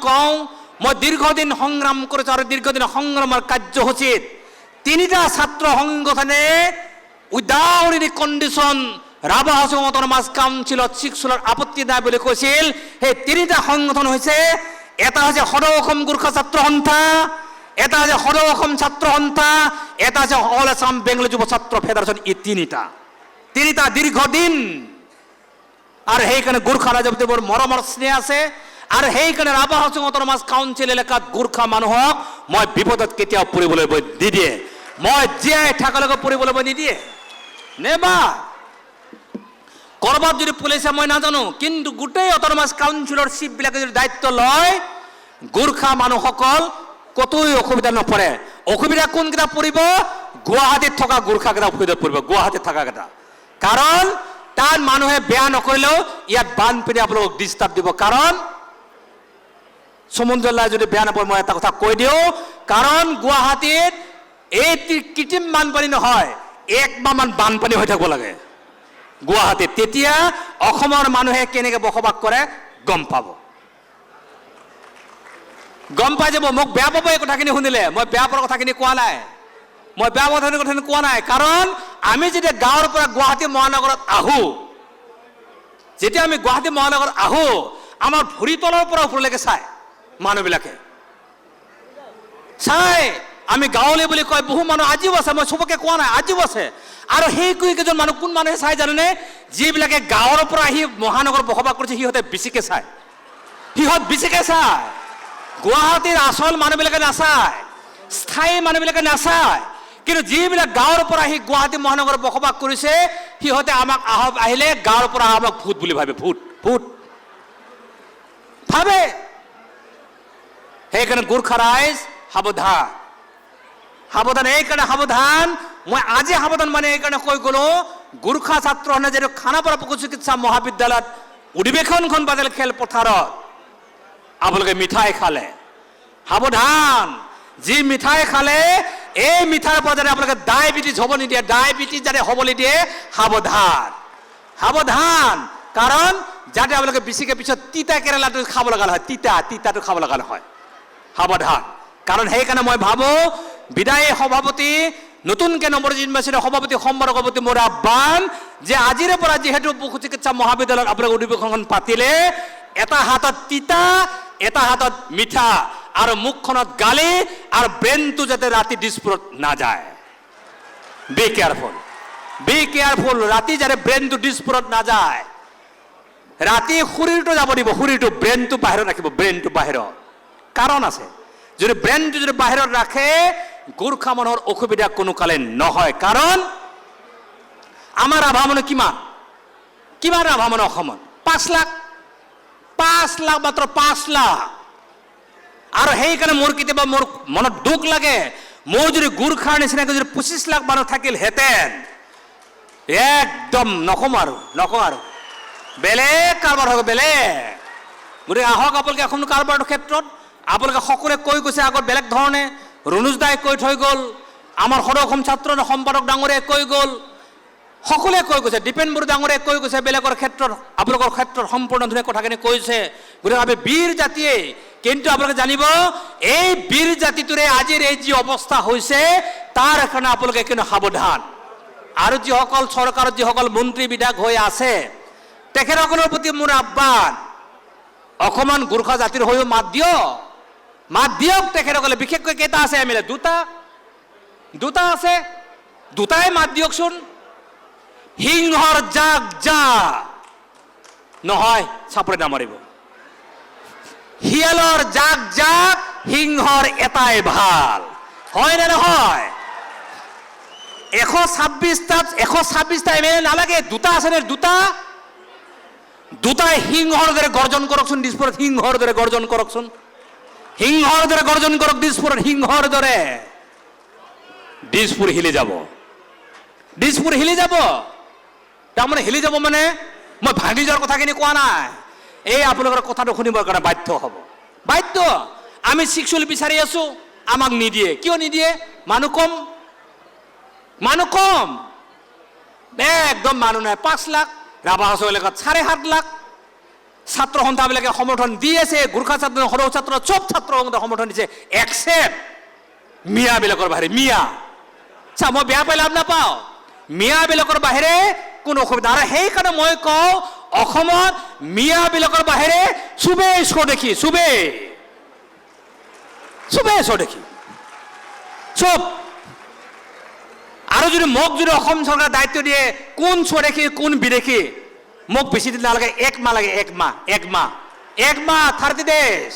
কওঁ, মই দীৰ্ঘদিন সংগ্ৰাম কৰিছোঁ আৰু দীৰ্ঘদিন সংগ্ৰামৰ কাৰ্যসূচীত 3টা ছাত্ৰ সংগঠনে without any condition Rabha Hasong autonomous কাউন্সিলত 6 আপত্তি নাই বুলি কৈছিল। সেই 3টা সংগঠন হৈছে, এটা হৈছে সদৌ অসম গোৰ্খা ছাত্ৰ সন্থা, এটা হৈছে সদৌ অসম ছাত্ৰ সন্থা, এটা হৈছে অল আছাম বেংগলী যুৱ ছাত্ৰ ফেডাৰেশ্যন। এই 3টা দীৰ্ঘদিন। আৰু সেইকাৰণে গোৰ্খা ৰাইজৰ প্ৰতি বৰ মৰমৰ স্নেহ আছে। আৰু সেইকাৰণে ৰাভা হাছং অট'নমাছ কাউন্সিল এলেকাত গোৰ্খা মানুহক মই বিপদত কেতিয়াও পৰিবলৈ নিদিয়ে, মই জীয়াই থকালৈকে পৰিবলৈ নিদিয়ে। নেবা কৰবাত যদি পুলিচে মই নাজানো, কিন্তু গোটেই অট'নমাছ কাউন্সিলৰ চিফবিলাকে যদি দায়িত্ব লয়, গোৰ্খা মানুহসকল কতোই অসুবিধা নপৰে। অসুবিধা কোনকেইটা পৰিব? গুৱাহাটীত থকা গোৰ্খাকেইটা অসুবিধাত পৰিব, গুৱাহাটীত থকাকেইটা। কাৰণ তাত মানুহে বেয়া নকৰিলেও ইয়াত বানপানী আপোনালোকক ডিষ্টাৰ্ব দিব। কাৰণ সমুদ্ৰলাই যদি বেয়া নাপায়, মই এটা কথা কৈ দিওঁ, কাৰণ গুৱাহাটীত এই কৃত্ৰিম বানপানী নহয়, 1 মাহমান বানপানী হৈ থাকিব লাগে গুৱাহাটীত। তেতিয়া অসমৰ মানুহে কেনেকৈ বসবাস কৰে গম পাব, গম পাই যাব। মোক বেয়া পাব এই কথাখিনি শুনিলে, মই বেয়া পোৱাৰ কথাখিনি কোৱা নাই, কাৰণ আমি যেতিয়া গাঁৱৰ পৰা গুৱাহাটী মহানগৰত আহোঁ, যেতিয়া আমি গুৱাহাটী মহানগৰত আহোঁ, আমাৰ ভৰি তলৰ পৰা ওপৰলৈকে চাই মানুহবিলাকে চাই। আমি গাঁৱলীয়া বুলি কয় বহু মানুহ আজিও আছে, মই চবকে কোৱা নাই, আজিও আছে। আৰু সেই কেইজন মানুহ কোন মানুহে চাই জানেনে? যিবিলাকে গাঁৱৰ পৰা আহি মহানগৰ বসবাস কৰিছে, সিহঁতে বেছিকে চায়, গুৱাহাটীৰ আচল মানুহবিলাকে নাচায়, স্থায়ী মানুহবিলাকে নাচায়। কিন্তু যিবিলাক গাঁৱৰ পৰা আহি গুৱাহাটী মহানগৰ বসবাস কৰিছে, সিহঁতে আমাক আহিলে গাঁৱৰ পৰা আমাক ভূত বুলি ভাবে, ভূত ভাবে। সেইকাৰণে গোৰ্খা ৰাইজ সাৱধান, এইকাৰণে সাৱধান। মই আজি সাৱধান মানে এইকাৰণে কৈ গ'লো, গোৰ্খা ছাত্ৰহঁতে যিটো খানাপাৰা পশু চিকিৎসা মহাবিদ্যালয়ত অধিৱেশনখন পাতিল খেলপথাৰত, আপোনালোকে মিঠাই খালে, সাৱধান। যি মিঠাই খালে, এই মিঠাইৰ পৰা যাতে আপোনালোকে ডায়েবেটিছ হ'ব নিদিয়ে, যাতে হ'বলৈ দিয়ে, সাৱধান। কাৰণ যাতে আপোনালোকে বেছিকৈ পিছত তিতা কেৰেলাটো খাব লগা হয়, তিতাটো খাব লগা নহয়, সাৱধান। কাৰণ সেইকাৰণে মই ভাবোঁ, বিদায়ী সভাপতি, নতুনকৈ নৱনিৰ্বাচিত ইউনিভাৰ্চিটিৰ সভাপতি, সম্পাদক সভাপতি, মোৰ আহ্বান যে আজিৰে পৰা যিহেতু পশু চিকিৎসা মহাবিদ্যালয়ত আপোনালোকে অধিৱেশনখন পাতিলে, এটা হাতত তিতা, এটা হাতত মিঠা, আৰু মুখখনত গালি, আৰু ব্ৰেইনটো যাতে ৰাতি ডিছপ্ৰত নাযায়। বি কেয়াৰফুল, ৰাতি যাতে ব্ৰেইনটো ডিছপ্ৰত নাযায়। ৰাতি শৰীৰটো যাব দিব, ব্ৰেইনটো বাহিৰত ৰাখিব, কাৰণ আছে। যদি ব্ৰেইনটো যদি বাহিৰত ৰাখে, গোৰ্খা মানুহৰ অসুবিধা কোনো কালে নহয়। কাৰণ আমাৰ ৰাভা মানুহ কিমান ৰাভা মানুহ অসমত? 5 লাখ, মাত্ৰ 5 লাখ। আৰু সেইকাৰণে মোৰ কেতিয়াবা মোৰ মনত দুখ লাগে, মোৰ যদি গোৰ্খাৰ নিচিনাকৈ যদি 25 লাখ মানুহ থাকিলহেঁতেন, একদম নকওঁ আৰু বেলেগ কাৰবাৰ হ'ব, বেলেগ। গতিকে আহক আপোনালোকে এখন কাৰবাৰৰ ক্ষেত্ৰত আপোনালোকে সকলোৱে কৈ গৈছে আগত বেলেগ ধৰণে, ৰণুজ দাই কৈ থৈ গ'ল, আমাৰ সদৌ অসম ছাত্ৰ সম্পাদক ডাঙৰীয়াই কৈ গ'ল, সকলোৱে কৈ গৈছে, দীপেন বড়ো ডাঙৰীয়াই কৈ গৈছে, বেলেগৰ ক্ষেত্ৰত আপোনালোকৰ ক্ষেত্ৰত সম্পূৰ্ণ ধুনীয়া কথাখিনি কৈছে। গতিকে আমি বীৰ জাতিয়ে, কিন্তু আপোনালোকে জানিব, এই বীৰ জাতিটোৰে আজিৰ এই যি অৱস্থা হৈছে, তাৰ কাৰণে আপোনালোকে কিন্তু সাৱধান। আৰু যিসকল চৰকাৰত যিসকল মন্ত্ৰী বিধায়ক হৈ আছে, তেখেতসকলৰ প্ৰতি মোৰ আহ্বান, অকণমান গোৰ্খা জাতিৰ হৈও মাত দিয়ক তেখেতসকলে। বিশেষকৈ কেইটা আছে এম এল এ? 2টা আছে, 2টাই মাত দিয়কচোন। সিংহৰ যা নহয়, চাপৰি নামাৰিব। শিয়ালৰ জাক, সিংহৰ এটাই ভাল, হয় নে নহয়? 126টা এম এল এ নালাগে, 2টা আছে নে? 2টা দুটাই সিংহৰ দৰে গৰ্জন কৰকচোন দিছপুৰত, সিংহৰ দৰে গৰ্জন কৰকচোন, সিংহৰ দৰে গৰ্জন কৰক দিছপুৰত, সিংহৰ দৰে। দিছপুৰ হিলি যাব, দিছপুৰ হিলি যাব। তাৰমানে হিলি যাব মানে মই ভাঙি যোৱাৰ কথাখিনি কোৱা নাই, এই আপোনালোকৰ কথাটো শুনিবৰ কাৰণে বাধ্য হ'ব, বাধ্য। আমি চিক্সুৱেল বিচাৰি আছো, আমাক নিদিয়ে। কিয় নিদিয়ে? মানুহ কম, মানুহ কম, একদম মানুহ নাই। 5 লাখ, ৰাভা হাজো এলেকাত 7.5 লাখ। ছাত্ৰ সন্থাবিলাকে সমৰ্থন দি আছে, গোৰ্খা ছাত্ৰ, সৰু ছাত্ৰ, চব ছাত্ৰ সন্থাই সমৰ্থন দিছে, একচেপ্ট মিয়াবিলাকৰ বাহিৰে। মিয়া চা, মই বেয়া পাই লাভ নাপাওঁ, মিয়াবিলাকৰ বাহিৰে কোনো অসুবিধা। আৰু সেইকাৰণে মই কওঁ, অসমত মিয়াবিলাকৰ বাহিৰে চবেই স্বদেশী, চবেই চবেই স্বদেশী, চব। আৰু যদি মোক যদি অসম চৰকাৰে দায়িত্ব দিয়ে কোন স্বদেশী কোন বিদেশী, মোক বেছি দিন নালাগে, 1 মাহ লাগে, 1 মাহ, 1 মাহ 30 days।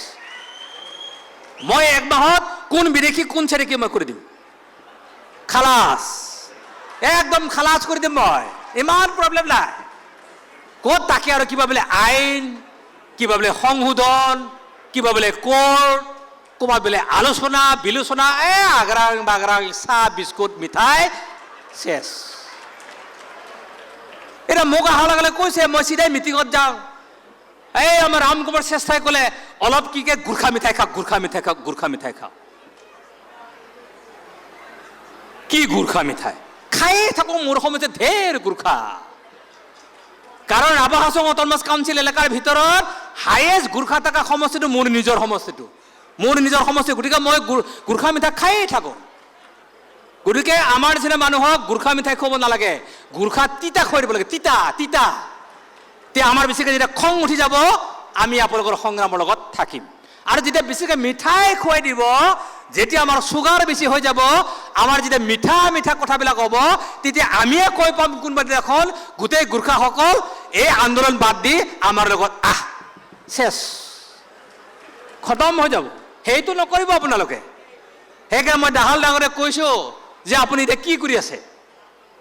মই 1 মাহত কোন বিদেশী কোন স্বদেশী মই কৰি দিম, খালাস, একদম খালাস কৰি দিম মই, ইমান প্ৰব্লেম নাই। ক'ত তাকে আৰু কিবা বোলে আইন, কিবা বোলে সংশোধন, কিবা বোলে কোৰ্ট, ক'ৰবাত বোলে আলোচনা বিলোচনা, আগ্ৰাং বাগ্ৰাং, চাহ বিস্কুট মিঠাই শেষ। এটা মোক অহাৰ লগে লগে কৈছে, মই চিধাই মিটিঙত যাওঁ। এই আমাৰ ৰাম কুমাৰ শ্ৰেষ্ঠাই ক'লে অলপ কি কে গোৰ্খা মিঠাই খাওক, গোৰ্খা মিঠাই খাওক, গোৰ্খা মিঠাই খাওক। কি গোৰ্খা মিঠাই খায়ে থাকো, মোৰ সময়তে ঢেৰ গোৰ্খা। কাৰণ ৰাভা হাজং অট'নমাছ কাউন্সিল এলেকাৰ ভিতৰত হায়েষ্ট গোৰ্খা থকা সমষ্টিটো মোৰ নিজৰ সমষ্টিটো, মোৰ নিজৰ সমষ্টি। গতিকে মই গোৰ্খা মিঠাই খায়ে থাকোঁ। গতিকে আমাৰ নিচিনা মানুহক গোৰ্খা মিঠাই খুৱাব নালাগে, গোৰ্খা তিতা খুৱাই দিব লাগে, তিতা তিতা। তে আমাৰ বেছিকৈ যেতিয়া খং উঠি যাব, আমি আপোনালোকৰ সংগ্ৰামৰ লগত থাকিম। আৰু যেতিয়া বেছিকৈ মিঠাই খুৱাই দিব, যেতিয়া আমাৰ চুগাৰ বেছি হৈ যাব, আমাৰ যেতিয়া মিঠা মিঠা কথাবিলাক হ'ব, তেতিয়া আমিয়ে কৈ পাম কোনোবা দিনাখন গোটেই গোৰ্খাসকল এই আন্দোলন বাদ দি আমাৰ লগত শেষ, খতম হৈ যাব। সেইটো নকৰিব আপোনালোকে। সেইকাৰণে মই দাহাল ডাঙৰে কৈছোঁ যে আপুনি এতিয়া কি কৰি আছে?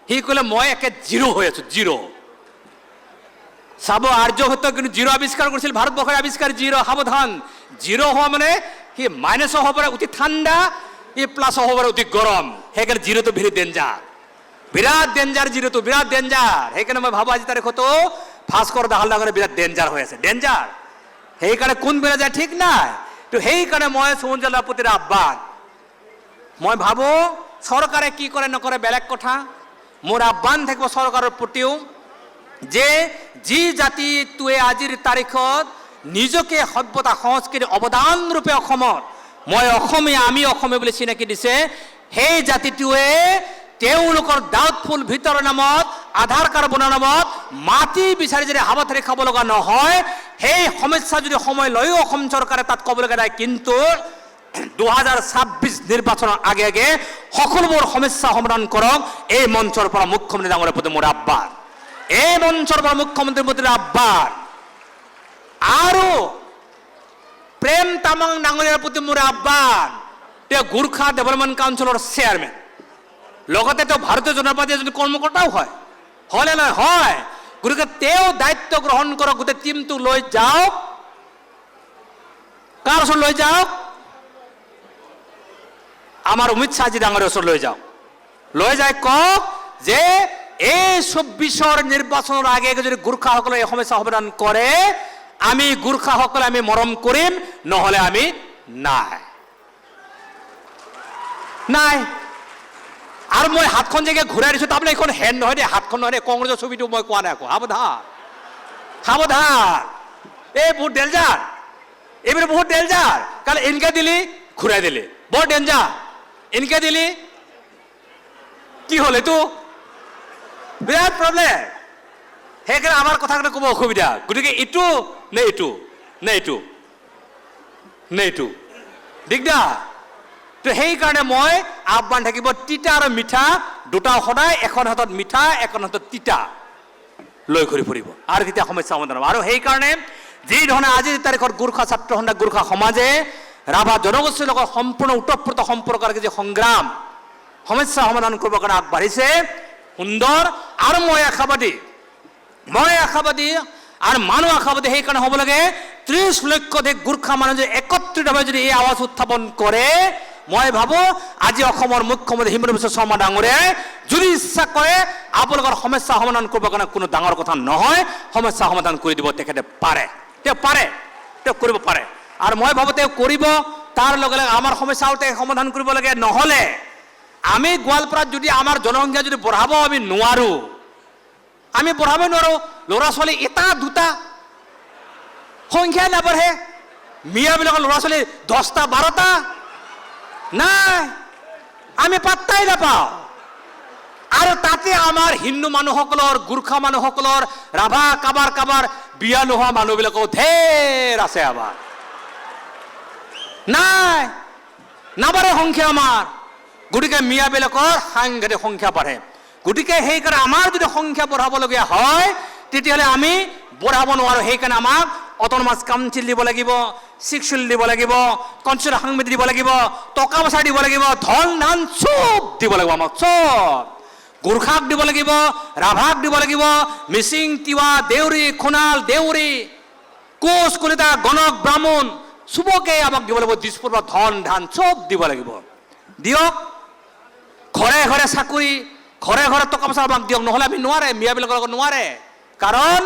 সি ক'লে মই একে জিৰ' হৈ আছোঁ, জিৰ'। চাব, আৰ্যভট্ট কিন্তু জিৰ' আৱিষ্কাৰ কৰিছিল, ভাৰতবৰ্ষৰ আৱিষ্কাৰ জিৰ'। সাৱধান, জিৰ' হোৱা মানে সি মাইনাছ হ'ব পাৰে অতি ঠাণ্ডা, ই প্লাছ হ'ব পাৰে অতি গৰম। সেইকাৰণে জিৰ'টো ভেৰি ডেঞ্জাৰ, বিৰাট ডেঞ্জাৰ, জিৰ'টো বিৰাট ডেঞ্জাৰ। সেইকাৰণে মই ভাবোঁ আজি তাৰিখতো ভাস্কৰ দাহাল ডাঙৰে বিৰাট ডেঞ্জাৰ হৈ আছে, ডেঞ্জাৰ। সেইকাৰণে কোন বেলা যায় ঠিক নাই। তো সেইকাৰণে মই সুমন জেলাৰ প্ৰতি আহ্বান, মই ভাবোঁ চৰকাৰে কি কৰে নকৰে বেলেগ কথা, মোৰ আহ্বান থাকিব চৰকাৰৰ প্ৰতিও যে যি জাতিটোৱে আজিৰ তাৰিখত নিজকে সভ্যতা সংস্কৃতি অৱদান ৰূপে অসমত, মই অসমীয়া, আমি অসমীয়া বুলি চিনাকি দিছে, সেই জাতিটোৱে তেওঁলোকৰ ডাউটফুল ভিতৰৰ নামত, আধাৰ কাৰ্ড বনোৱাৰ নামত মাটি বিচাৰি যদি হাবাথুৰি খাব লগা নহয়, সেই সমস্যা যদি সময় লৈও অসম চৰকাৰে তাত ক'ব লগা নাই। কিন্তু 2026 নিৰ্বাচনৰ আগে আগে সকলোবোৰ সমস্যা সমাধান কৰক। এই মঞ্চৰ পৰা মুখ্যমন্ত্ৰী ডাঙৰীয়াৰ প্ৰতি মোৰ আহ্বান, এই মঞ্চৰ পৰা মুখ্যমন্ত্ৰীৰ প্ৰতি আহ্বান। আৰু প্ৰেম তামাং ডাঙৰীয়াৰ প্ৰতি মোৰ আহ্বান, তেওঁ গোৰ্খা ডেভেলপমেণ্ট কাউন্সিলৰ চেয়াৰমেন, লগতে তেওঁ ভাৰতীয় জনতা পাৰ্টীৰ এজন কৰ্মকৰ্তাও হয়, হয়নে নহয়? হয়। গতিকে তেওঁ দায়িত্ব গ্ৰহণ কৰক, গোটেই টিমটো লৈ যাওক। কাৰ ওচৰত লৈ যাওক? আমাৰ অমিত শ্বাহজী ডাঙৰীয়াৰ ওচৰত লৈ যাওক। লৈ যাই কওক যে এই 24ৰ নিৰ্বাচনৰ আগে আগে যদি গোৰ্খাসকলে এই সমস্যা সমাধান কৰে, আমি গোৰ্খাসকলে আমি মৰম কৰিম, নহ'লে আমি নাই নাই। আৰু মই হাতখন যে ঘূৰাই দিছোঁ, তাৰমানে এইখন হেণ্ড নহয় দেই, হাতখন নহয় দেই, কংগ্ৰেছৰ ছবিটো মই কোৱা নাই আকৌ। সাৱধান সাৱধান, এই বহুত ডেঞ্জাৰ, এইবিলাক বহুত ডেঞ্জাৰ। কাৰণ এনেকৈ দিলি ঘূৰাই দিলি, বৰ ডেঞ্জাৰ। এনেকৈ দিলি কি হ'ল, এইটো বিৰাট প্ৰব্লেম। সেইকাৰণে আমাৰ কথাখিনি ক'ব অসুবিধা। গতিকে ইটো নে ইটো নে ইটো নে ইটো দিগদাৰ। তো সেইকাৰণে মই আহ্বান থাকিব, তিতা আৰু মিঠা দুটা সদায়, এখন হাতত মিঠা এখন হাতত তিতা লৈ ঘূৰি ফুৰিব, আৰু তেতিয়া সমস্যা সমাধান হ'ব। আৰু সেইকাৰণে যি ধৰণে আজিৰ তাৰিখত গোৰ্খা ছাত্ৰ সন্থা, গোৰ্খা সমাজে ৰাভা জনগোষ্ঠীৰ লগত সম্পূৰ্ণ ওতঃপ্ৰোত সম্পৰ্ক ৰাখি যে সংগ্ৰাম, সমস্যা সমাধান কৰিবৰ কাৰণে আগবাঢ়িছে, সুন্দৰ। আৰু মই আশাবাদী আৰু মানুহ আশাবাদী সেইকাৰণে হ'ব লাগে 30 লক্ষ অধিক গোৰ্খা মানুহ যদি একত্ৰিতভাৱে যদি এই আৱাজ উত্থাপন কৰে, মই ভাবো আজি অসমৰ মুখ্যমন্ত্ৰী হিমন্ত বিশ্ব শৰ্মা ডাঙৰীয়াই যদি ইচ্ছা কৰে আপোনালোকৰ সমস্যা সমাধান কৰিবৰ কাৰণে কোনো ডাঙৰ কথা নহয়, সমস্যা সমাধান কৰি দিব তেখেতে পাৰে, তেওঁ কৰিব পাৰে। আৰু মই ভাবো তেওঁ কৰিব, তাৰ লগে লগে আমাৰ সমস্যাও তেওঁ সমাধান কৰিব লাগে। নহ'লে আমি গোৱালপাৰাত যদি আমাৰ জনসংখ্যা যদি বঢ়াব আমি নোৱাৰো, আমি বঢ়াব নোৱাৰো, ল'ৰা ছোৱালী এটা দুটা সংখ্যাই নাবাঢ়ে, মিয়াবিলাকৰ ল'ৰা ছোৱালী 10টা 12টা নাই, আমি পাত্তাই নাপাওঁ। আৰু তাতে আমাৰ হিন্দু মানুহসকলৰ, গোৰ্খা মানুহসকলৰ, ৰাভা কাবাৰ বিয়া নোহোৱা মানুহবিলাকো ধেৰ আছে আমাৰ, নাই নাবাঢ়ে সংখ্যা আমাৰ। গতিকে মিয়াবিলাকৰ সাংঘাতিক সংখ্যা বাঢ়ে। গতিকে সেইকাৰণে আমাৰ যদি সংখ্যা বঢ়াবলগীয়া হয় তেতিয়াহ'লে আমি বঢ়াব নোৱাৰো। সেইকাৰণে আমাক অট'নমাছ কাউন্সিল দিব লাগিব, শিক্ষা দিব লাগিব, কনষ্টিটিউচন সমিতি দিব লাগিব, টকা পইচা দিব লাগিব, ধন ধান চব দিব লাগিব, আমাক চব। গোৰ্খাক দিব লাগিব, ৰাভাক দিব লাগিব, মিচিং, তিৱা, দেউৰী, সোণাল, দেউৰী, কোচ, কলিতা, গণক, ব্ৰাহ্মণ চবকে আমাক দিব লাগিব, দিছপুৰ ধন ধান চব দিব লাগিব। দিয়ক, ঘৰে ঘৰে চাকৰি, ঘৰে ঘৰে টকা পইচা আমাক দিয়ক, নহ'লে আমি নোৱাৰে, মিয়াবিলাকৰ লগত নোৱাৰে। কাৰণ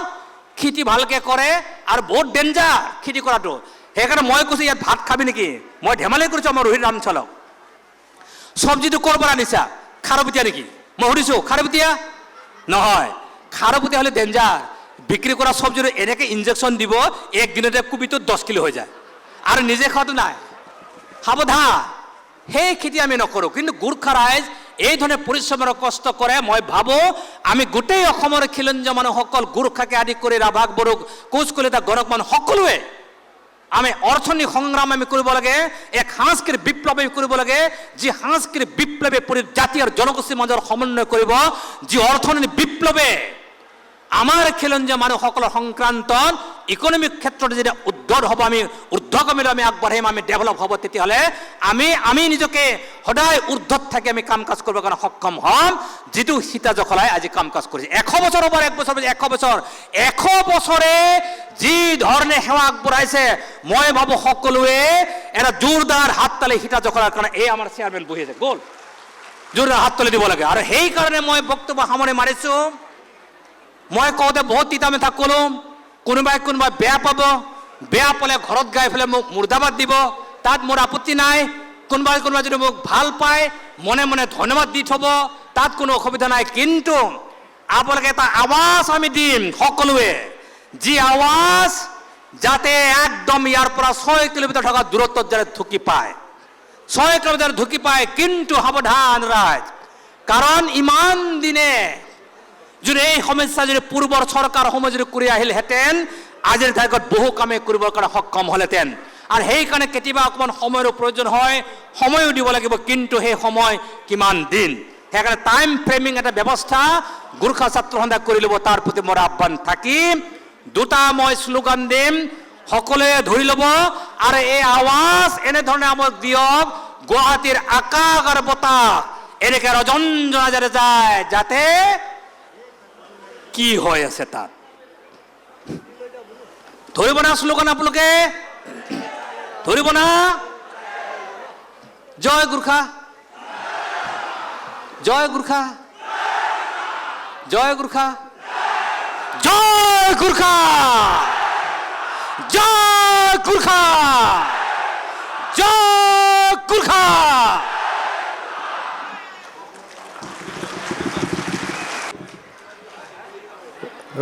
খেতি ভালকে কৰে আৰু বহুত ডেঞ্জাৰ খেতি কৰাটো। সেইকাৰণে মই কৈছোঁ ইয়াত ভাত খাবি নেকি, মই ধেমালি কৰিছোঁ আমাৰ ৰোহিত ৰামচলক, চব্জিটো ক'ৰ পৰা আনিছা, খাৰপতীয়া নেকি? মই সুধিছোঁ খাৰপতীয়া নহয়, খাৰপতীয়া হ'লে ডেঞ্জাৰ। বিক্ৰী কৰা চব্জিটো এনেকৈ ইনজেকশ্যন দিব, একদিনতে কোবিটো 10 কিলো হৈ যায়, আৰু নিজে খোৱাটো নাই। সাৱধান, সেই খেতি আমি নকৰোঁ। কিন্তু গোৰ্খা ৰাইজ এই ধৰণে পৰিশ্ৰমেৰে কষ্ট কৰে। মই ভাবোঁ আমি গোটেই অসমৰ খিলঞ্জীয়া মানুহসকল, গোৰ্খাকে আদি কৰি ৰাভাক, বড়োক, কোচ, কলিতা, গণক মানুহ সকলোৱে আমি অৰ্থনৈতিক সংগ্ৰাম আমি কৰিব লাগে, এক সাংস্কৃতিক বিপ্লৱ আমি কৰিব লাগে, যি সাংস্কৃতিক বিপ্লৱে জাতি আৰু জনগোষ্ঠীৰ মাজৰ সমন্বয় কৰিব, যি অৰ্থনৈতিক বিপ্লৱে আমাৰ খিলঞ্জীয়া মানুহসকলৰ সংক্ৰান্তত ইকনমিক ক্ষেত্ৰত যেতিয়া উদ্ধাৰ হ'ব, আমি ঊৰ্ধ্বগামীলৈ আমি আগবাঢ়িম, আমি ডেভেলপ হ'ব, তেতিয়াহ'লে আমি নিজকে সদায় ঊৰ্ধত থাকি আমি কাম কাজ কৰিবৰ কাৰণে সক্ষম হ'ম, যিটো সীতা জখলাই আজি কাম কাজ কৰিছে। 100 বছৰ হ'ব, 1 বছৰ 100 বছৰ, 100 বছৰে যি ধৰণে সেৱা আগবঢ়াইছে, মই ভাবোঁ সকলোৱে এটা জোৰদাৰ হাত তালি সীতা জখলাৰ কাৰণে। এই আমাৰ চেয়াৰমেন বহি আছে, গ'ল, জোৰদাৰ হাত তালি দিব লাগে। আৰু সেইকাৰণে মই বক্তব্য সামৰণি মাৰিছোঁ। মই কওঁতে বহুত তিতা মেথা ক'লোঁ, কোনোবাই বেয়া পাব, বেয়া পালে ঘৰত গাই পেলাই মোক মুৰ্দাবাদ দিব, তাত মোৰ আপত্তি নাই। কোনোবাই যদি মোক ভাল পায় মনে মনে ধন্যবাদ দি থ'ব, তাত কোনো অসুবিধা নাই। কিন্তু আপোনালোকে এটা আৱাজ আমি দিম সকলোৱে, যি আৱাজ যাতে একদম ইয়াৰ পৰা 6 কিলোমিটাৰ থকা দূৰত্বত যাতে ঢুকি পায়, 6 কিলোমিটাৰ ঢুকি পায়। কিন্তু সাৱধান ৰাইজ, কাৰণ ইমান দিনে যদি এই সমস্যা যদি পূৰ্বৰ চৰকাৰ সময় যদি কৰি আহিলহেঁতেন, আজিৰ তাৰিখত বহু কামে কৰিবৰ কাৰণে সক্ষম হ'লহেঁতেন। আৰু সেইকাৰণে কেতিয়াবা অকণমান সময়ৰো প্ৰয়োজন হয়, সময়ো দিব লাগিব, কিন্তু সেই সময় কিমান দিন, সেইকাৰণে টাইম ফ্ৰেমিং এটা ব্যৱস্থা গোৰ্খা ছাত্ৰ সন্থাই কৰি ল'ব, তাৰ প্ৰতি মোৰ আহ্বান থাকিম। দুটা মই শ্লোগান দিম, সকলোৱে ধৰি ল'ব, আৰু এই আৱাজ এনেধৰণে আমাক দিয়ক, গুৱাহাটীৰ আকাশ আৰু বতাহ এনেকৈ ৰজনজনা যাতে যায়, যাতে কি হৈ আছে তাত ধৰিব না। শ্লোগান আপোনালোকে ধৰিব না? জয় গোৰ্খা, জয় গোৰ্খা, জয় গোৰ্খা, জয় গোৰ্খা, জয় গোৰ্খা, জয় গোৰ্খা।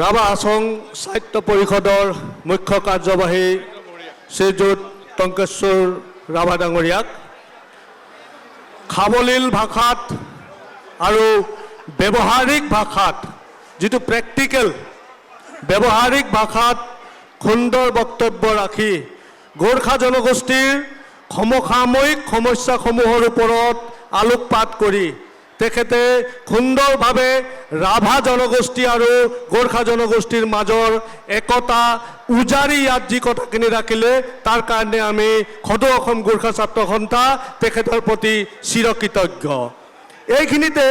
ৰাভা আছং সাহিত্য পৰিষদৰ মুখ্য কাৰ্যবাহী শ্ৰীযুত টংকেশ্বৰ ৰাভা ডাঙৰীয়াক খাবলীল ভাষাত আৰু ব্যৱহাৰিক ভাষাত, যিটো প্ৰেক্টিকেল ব্যৱহাৰিক ভাষাত সুন্দৰ বক্তব্য ৰাখি গোৰ্খা জনগোষ্ঠীৰ সমসাময়িক সমস্যাসমূহৰ ওপৰত আলোকপাত কৰি তেখেতে সুন্দৰভাৱে ৰাভা জনগোষ্ঠী আৰু গোৰ্খা জনগোষ্ঠীৰ মাজৰ একতা উজাৰি ইয়াত যি কথাখিনি ৰাখিলে, তাৰ কাৰণে আমি সদৌ অসম গোৰ্খা ছাত্ৰ সন্থা তেখেতৰ প্ৰতি চিৰকৃতজ্ঞ। এইখিনিতে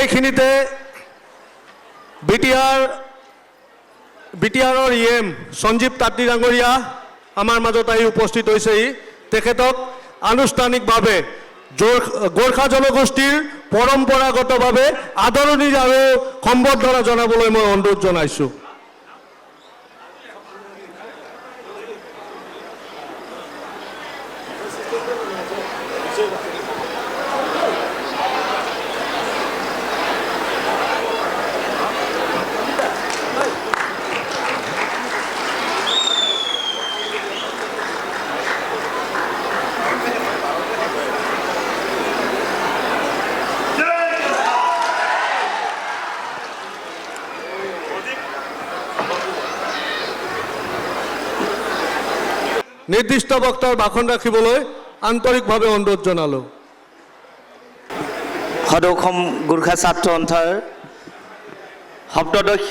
এইখিনিতে বিটিআৰৰ EM সঞ্জীৱ তাঁতী ডাঙৰীয়া আমাৰ মাজত আহি উপস্থিত হৈছেহি। তেখেতক আনুষ্ঠানিকভাৱে গোৰ্খা জনগোষ্ঠীৰ পৰম্পৰাগতভাৱে আদৰণি আৰু সম্বৰ্ধনা জনাবলৈ মই অনুৰোধ জনাইছোঁ। নিৰ্দিষ্ট বক্তাৰ ভাষণ ৰাখিবলৈ আন্তৰিকভাৱে অনুৰোধ জনালোঁ। সদৌ অসম গোৰ্খা ছাত্ৰ সন্থাৰ সপ্তদশ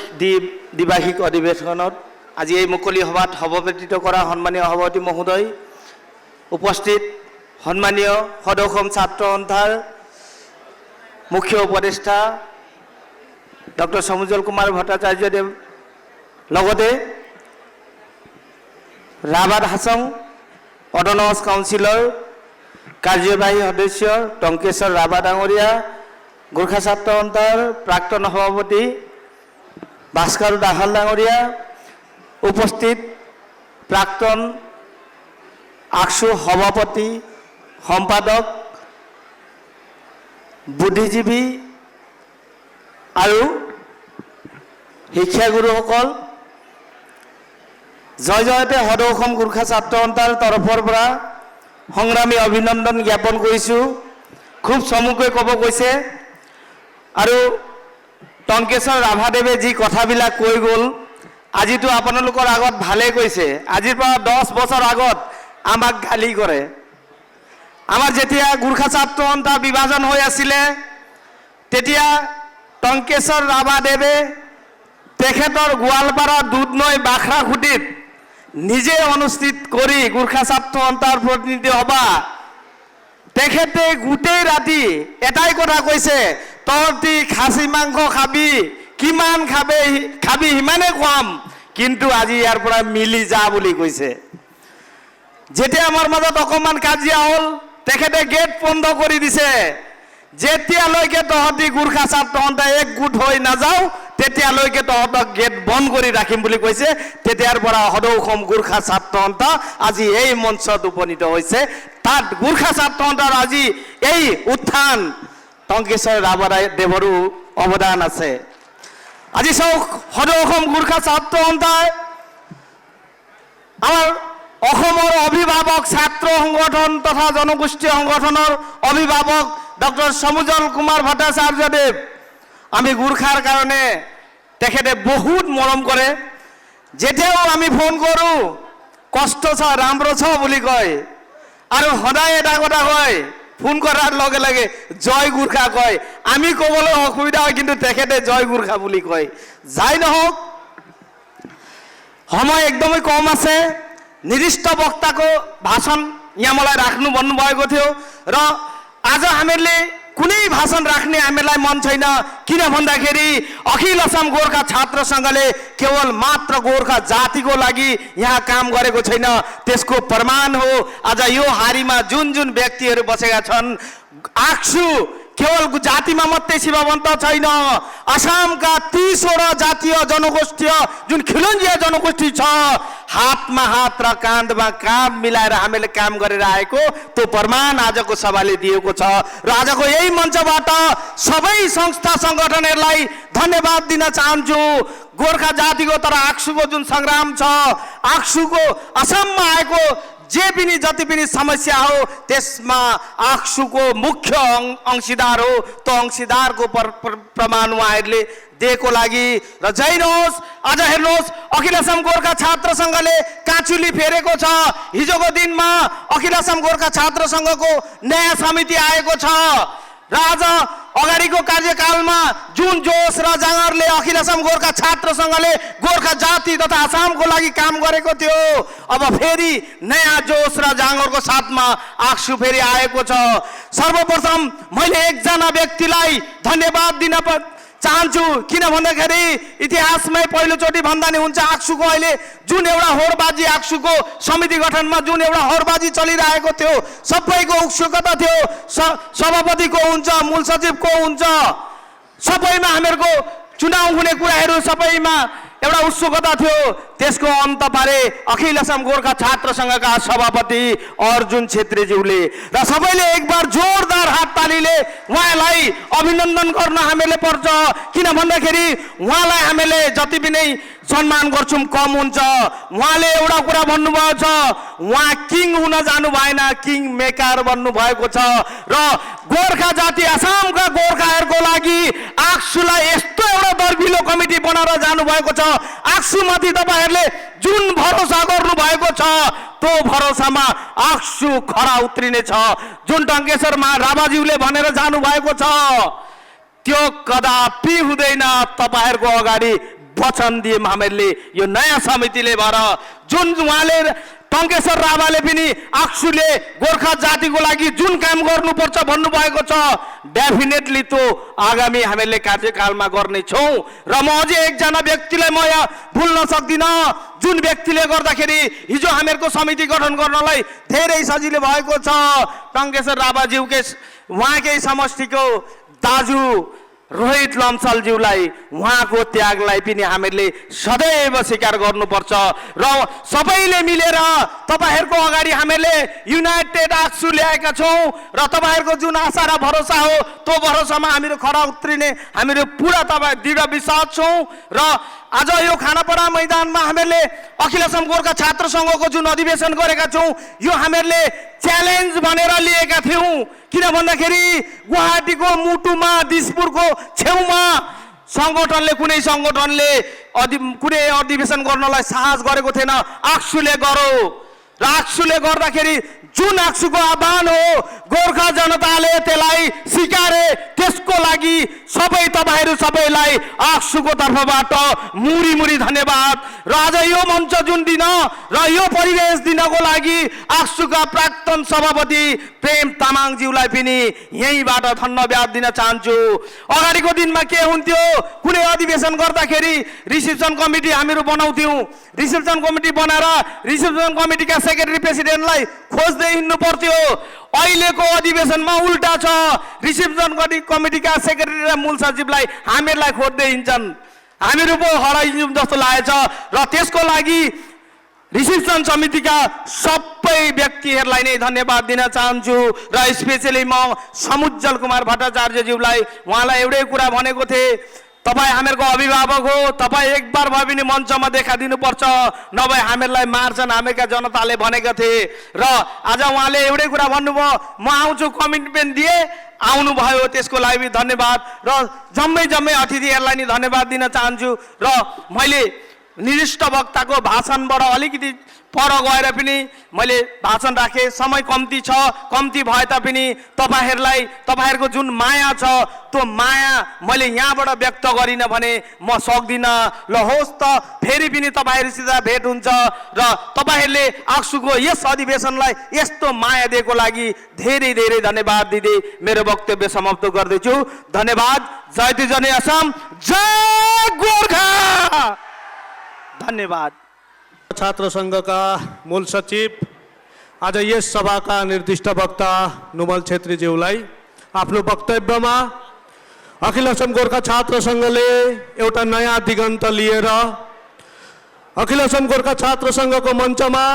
দ্বিবাৰ্ষিক অধিৱেশনত আজি এই মুকলি সভাত সভাপতিত্ব কৰা সন্মানীয় সভাপতি মহোদয়, উপস্থিত সন্মানীয় সদৌ অসম ছাত্ৰ সন্থাৰ মুখ্য উপদেষ্টা ডক্টৰ সমুজ্জ্বল কুমাৰ ভট্টাচাৰ্যদেৱ, লগতে ৰাভাত হাছং অট'নমাছ কাউন্সিলৰ কাৰ্যবাহী সদস্য টংকেশ্বৰ ৰাভা ডাঙৰীয়া, গোৰ্খা ছাত্ৰ সন্থাৰ প্ৰাক্তন সভাপতি ভাস্কৰ দাহাল ডাঙৰীয়া, উপস্থিত প্ৰাক্তন আকসু সভাপতি সম্পাদক বুদ্ধিজীৱী আৰু শিক্ষাগুৰুসকল, জয়তে সদৌ অসম গোৰ্খা ছাত্ৰ সন্থাৰ তৰফৰ পৰা সংগ্ৰামী অভিনন্দন জ্ঞাপন কৰিছোঁ। খুব চমুকৈ ক'ব কৈছে আৰু টংকেশ্বৰ ৰাভাদেৱে যি কথাবিলাক কৈ গ'ল, আজিতো আপোনালোকৰ আগত ভালেই কৈছে। আজিৰ পৰা 10 বছৰ আগত আমাক গালি কৰে। আমাৰ যেতিয়া গোৰ্খা ছাত্ৰ সন্থা বিভাজন হৈ আছিলে, তেতিয়া টংকেশ্বৰ ৰাভাদেৱে তেখেতৰ গোৱালপাৰা দুধনৈ বাখৰাখুটিত নিজে অনুষ্ঠিত কৰি গোৰ্খা ছাত্ৰ সন্থাৰ প্ৰতিনিধি সভা, তেখেতে গোটেই ৰাতি এটাই কথা কৈছে, তহঁতি খাচী মাংস খাবি, কিমান খাবি সিমানে খুৱাম, কিন্তু আজি ইয়াৰ পৰা মিলি যা বুলি কৈছে। যেতিয়া আমাৰ মাজত অকণমান কাজিয়া হ'ল, তেখেতে গেট বন্ধ কৰি দিছে। যেতিয়ালৈকে তহঁতি গোৰ্খা ছাত্ৰ সন্থা একগোট হৈ নাযাওঁ, তেতিয়ালৈকে তহঁতক গেট বন্ধ কৰি ৰাখিম বুলি কৈছে। তেতিয়াৰ পৰা সদৌ অসম গোৰ্খা ছাত্ৰ সন্থা আজি এই মঞ্চত উপনীত হৈছে। তাত গোৰ্খা ছাত্ৰ সন্থাৰ আজি এই উত্থান টংকেশ্বৰ ৰাভাদেৱৰো অৱদান আছে। আজি চাওক, সদৌ অসম গোৰ্খা ছাত্ৰ সন্থাই আমাৰ অসমৰ অভিভাৱক ছাত্ৰ সংগঠন তথা জনগোষ্ঠীয় সংগঠনৰ অভিভাৱক ডক্টৰ সমুজ্জ্বল কুমাৰ ভট্টাচাৰ্যদেৱ, আমি গোৰ্খাৰ কাৰণে তেখেতে বহুত মৰম কৰে। যেতিয়াও আমি ফোন কৰোঁ, কষ্ট ছ ৰাम्रो ছ বুলি কয়, আৰু সদায় এটা কথা কয়, ফোন কৰাৰ লগে লগে জয় গোৰ্খা কয়। আমি ক'বলৈ অসুবিধা হয়, কিন্তু তেখেতে জয় গোৰ্খা বুলি কয়। যাই নহওক, সময় একদमै कम আছে। निर्दिष्ट वक्ताको भाषण यहाँ मलाई राख्नु भन्नुभएको थियो र आज हामीले कुनै भाषण राख्ने हामीलाई मन छैन। किन भन्दाखेरि अखिल असम गोर्खा छात्र संघले केवल मात्र गोर्खा जातिको लागि यहाँ काम गरेको छैन, त्यसको प्रमाण हो। आज यो हारीमा जुन जुन व्यक्तिहरू बसेका छन्, आक्सु केवल जातिमा मात्रै सीमाबद्ध छैन, असमका 30 वटा जातीय जनगोष्ठी जुन खिलन्जिया जनगोष्ठी छ, हातमा हात र काँधमा काँध मिलाएर हामीले काम गरेर आएको त्यो प्रमाण आजको सभाले दिएको छ। र आजको यही मञ्चबाट सबै संस्था संगठनहरूलाई धन्यवाद दिन चाहन्छु। गोर्खा जातिको तर आक्सुको जुन संग्राम छ, आक्सुको असममा आएको जे पनि जति पनि समस्या हो, त्यसमा आक्सुको मुख्य अंशीदार हो। त्यो अंशीदारको प्रमाण उहाँहरूले दिएको लागि र जय होस्। आज हेर्नुहोस्, अखिल असम गोर्खा छात्र संघले काँचुली फेरेको छ। हिजोको दिनमा अखिल असम गोर्खा छात्र संघको नयाँ समिति आएको छ। र आज अगाडिको कार्यकालमा जुन जोस र जाँगरले अखिल असम गोर्खा छात्र सङ्घले गोर्खा जाति तथा आसामको लागि काम गरेको थियो, अब फेरि नयाँ जोस र जाँगरको साथमा आक्सु फेरि आएको छ। सर्वप्रथम मैले एकजना व्यक्तिलाई धन्यवाद दिन चाहन्छु, किन भन्दाखेरि इतिहासमै पहिलोचोटि भन्दा नि हुन्छ आक्सुको अहिले जुन एउटा होडबाजी आक्सुको समिति गठनमा जुन एउटा होडबाजी चलिरहेको थियो, सबैको उत्सुकता थियो, सभापतिको हुन्छ, मूल सचिवको हुन्छ, सबैमा हामीहरूको चुनाव हुने कुराहरू सबैमा एउटा उत्सुकता थियो। त्यसको अन्त पारे अखिल असम गोर्खा छात्र सङ्घका सभापति अर्जुन छेत्रीज्यूले र सबैले एक बार जोरदार हात तालीले उहाँलाई अभिनन्दन गर्न हामीले पर्छ, किन भन्दाखेरि उहाँलाई हामीले जति पनि सम्मान गर्छौँ कम हुन्छ। उहाँले एउटा कुरा भन्नुभएको छ, उहाँ किङ हुन जानु भएन, किङ मेकर बन्नु भएको छ र गोर्खा जाति आसामका गोर्खाहरूको लागि आक्सुलाई यस्तो एउटा दर्भिलो कमिटी बनाएर जानु भएको छ। आक्सुमाथि तपाईँहरूले जुन भरोसा गर्नु भएको छ त्यो भरोसामा आक्सु खरा उत्रिने छ। जुन टङ्केश्वर राभाज्यूले भनेर जानु भएको छ त्यो कदापि हुँदैन। तपाईँहरूको अगाडि वचन दियौँ हामीहरूले यो नयाँ समितिले भएर, जुन उहाँले टङ्केश्वर राभाले पनि आक्सुले गोर्खा जातिको लागि जुन काम गर्नुपर्छ भन्नुभएको छ, डेफिनेटली त्यो आगामी हामीले कार्यकालमा गर्नेछौँ। र म अझै एकजना व्यक्तिलाई म यहाँ भुल्न सक्दिनँ, जुन व्यक्तिले गर्दाखेरि हिजो हामीहरूको समिति गठन गर्नलाई धेरै सजिलो भएको छ। टङ्केश्वर राभाज्यूकै उहाँकै समष्टिको दाजु रोहित लम्सालज्यूलाई, उहाँको त्यागलाई पनि हामीले सदैव स्वीकार गर्नुपर्छ र सबैले मिलेर तपाईँहरूको अगाडि हामीले युनाइटेड आक्सु ल्याएका छौँ र तपाईँहरूको जुन आशा र भरोसा हो त्यो भरोसामा हामीहरू खरा उत्रिने हामीहरू पुरा तपाईँ दृढ विश्वास छौँ। र आज यो खानापाडा मैदानमा हामीहरूले अखिल असम गोर्खा छात्र सङ्घको जुन अधिवेशन गरेका छौँ यो हामीहरूले च्यालेन्ज भनेर लिएका थियौँ, किन भन्दाखेरि गुवाहाटीको मुटुमा दिसपुरको छेउमा सङ्गठनले कुनै सङ्गठनले कुनै अधिवेशन गर्नलाई साहस गरेको थिएन, आक्सुले गरो र आक्सुले गर्दाखेरि जुन आक्सुको आह्वान हो गोर्खा जनताले त्यसलाई स्वीकारे, त्यसको लागि सबै तपाईँहरू सबैलाई आक्सुको तर्फबाट मुरी मुरी धन्यवाद। र आज यो मञ्च जुन दिन र यो परिवेश दिनको लागि आक्सुका प्राक्तन सभापति प्रेम तामाङज्यूलाई पनि यहीँबाट धन्यवाद दिन चाहन्छु। अगाडिको दिनमा के हुन्थ्यो, कुनै अधिवेशन गर्दाखेरि रिसेप्सन कमिटी हामीहरू बनाउँथ्यौँ, रिसेप्सन कमिटी बनाएर रिसेप्सन कमिटीका सेक्रेटरी प्रेसिडेन्टलाई खोज्दै हिँड्नु पर्थ्यो। अहिलेको अधिवेशनमा उल्टा छ, रिसेप्सन कमिटीका सेक्रेटरी र मूल सचिवलाई हामीहरूलाई खोज्दै हिँड्छन्, हामीहरू पो हराइदिउँ जस्तो लागेछ। र त्यसको लागि रिसेप्सन समितिका सबै व्यक्तिहरूलाई नै धन्यवाद दिन चाहन्छु र स्पेसली म समुज्जल कुमार भट्टाचार्यज्यूलाई, उहाँलाई एउटै कुरा भनेको थिएँ, तपाईँ हामीहरूको अभिभावक हो, तपाईँ एक बार भए पनि मञ्चमा देखाइदिनुपर्छ, नभए हामीहरूलाई मार्छन् हामीका जनताले भनेका थिए। र आज उहाँले एउटै कुरा भन्नुभयो, म आउँछु, कमिटमेन्ट दिए आउनुभयो, त्यसको लागि धन्यवाद। र जम्मै अतिथिहरूलाई नि धन्यवाद दिन चाहन्छु। र मैले निर्दिष्ट वक्ताको भाषणबाट अलिकति पर गएर पनि मैले भाषण राखेँ, समय कम्ती छ, कम्ती भए तापनि तपाईँहरूलाई तपाईँहरूको जुन माया छ त्यो माया मैले यहाँबाट व्यक्त गरिनँ भने म सक्दिनँ। ल होस् त, फेरि पनि तपाईँहरूसित भेट हुन्छ र तपाईँहरूले आक्सुको यस अधिवेशनलाई यस्तो माया दिएको लागि धेरै धेरै धन्यवाद दिँदै मेरो वक्तव्य समाप्त गर्दैछु। धन्यवाद। जय जय असम, जय गोर्खा। धन्यवाद। छात्र सङ्घका मूल सचिव आज यस सभाका निर्दिष्ट वक्ता नुमल छेत्रीज्यूलाई आफ्नो वक्तव्यमा अखिल असम गोर्खा छात्र सङ्घले एउटा नयाँ दिगन्त लिएर अखिल असम गोर्खा छात्र सङ्घको मञ्चमा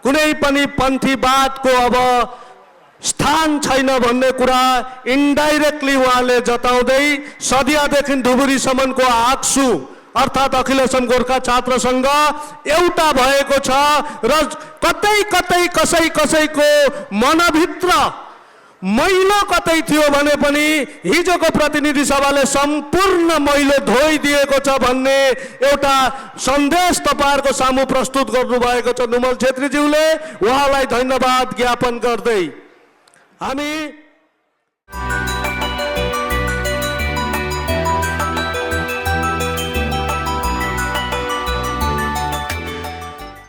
कुनै पनि पन्थीवादको अब स्थान छैन भन्ने कुरा इन्डाइरेक्टली उहाँले जताउँदै सदियादेखि धुबुरीसम्मको आक्सु अर्थात् अखिल असम गोर्खा छात्र सङ्घ एउटा भएको छ र कतै कतै कसैको मनभित्र मैलो कतै थियो भने पनि हिजोको प्रतिनिधि सभाले सम्पूर्ण मैलो धोइदिएको छ भन्ने एउटा सन्देश तपाईँहरूको सामु प्रस्तुत गर्नुभएको छ नुमल छेत्रीज्यूले। उहाँलाई धन्यवाद ज्ञापन गर्दै हामी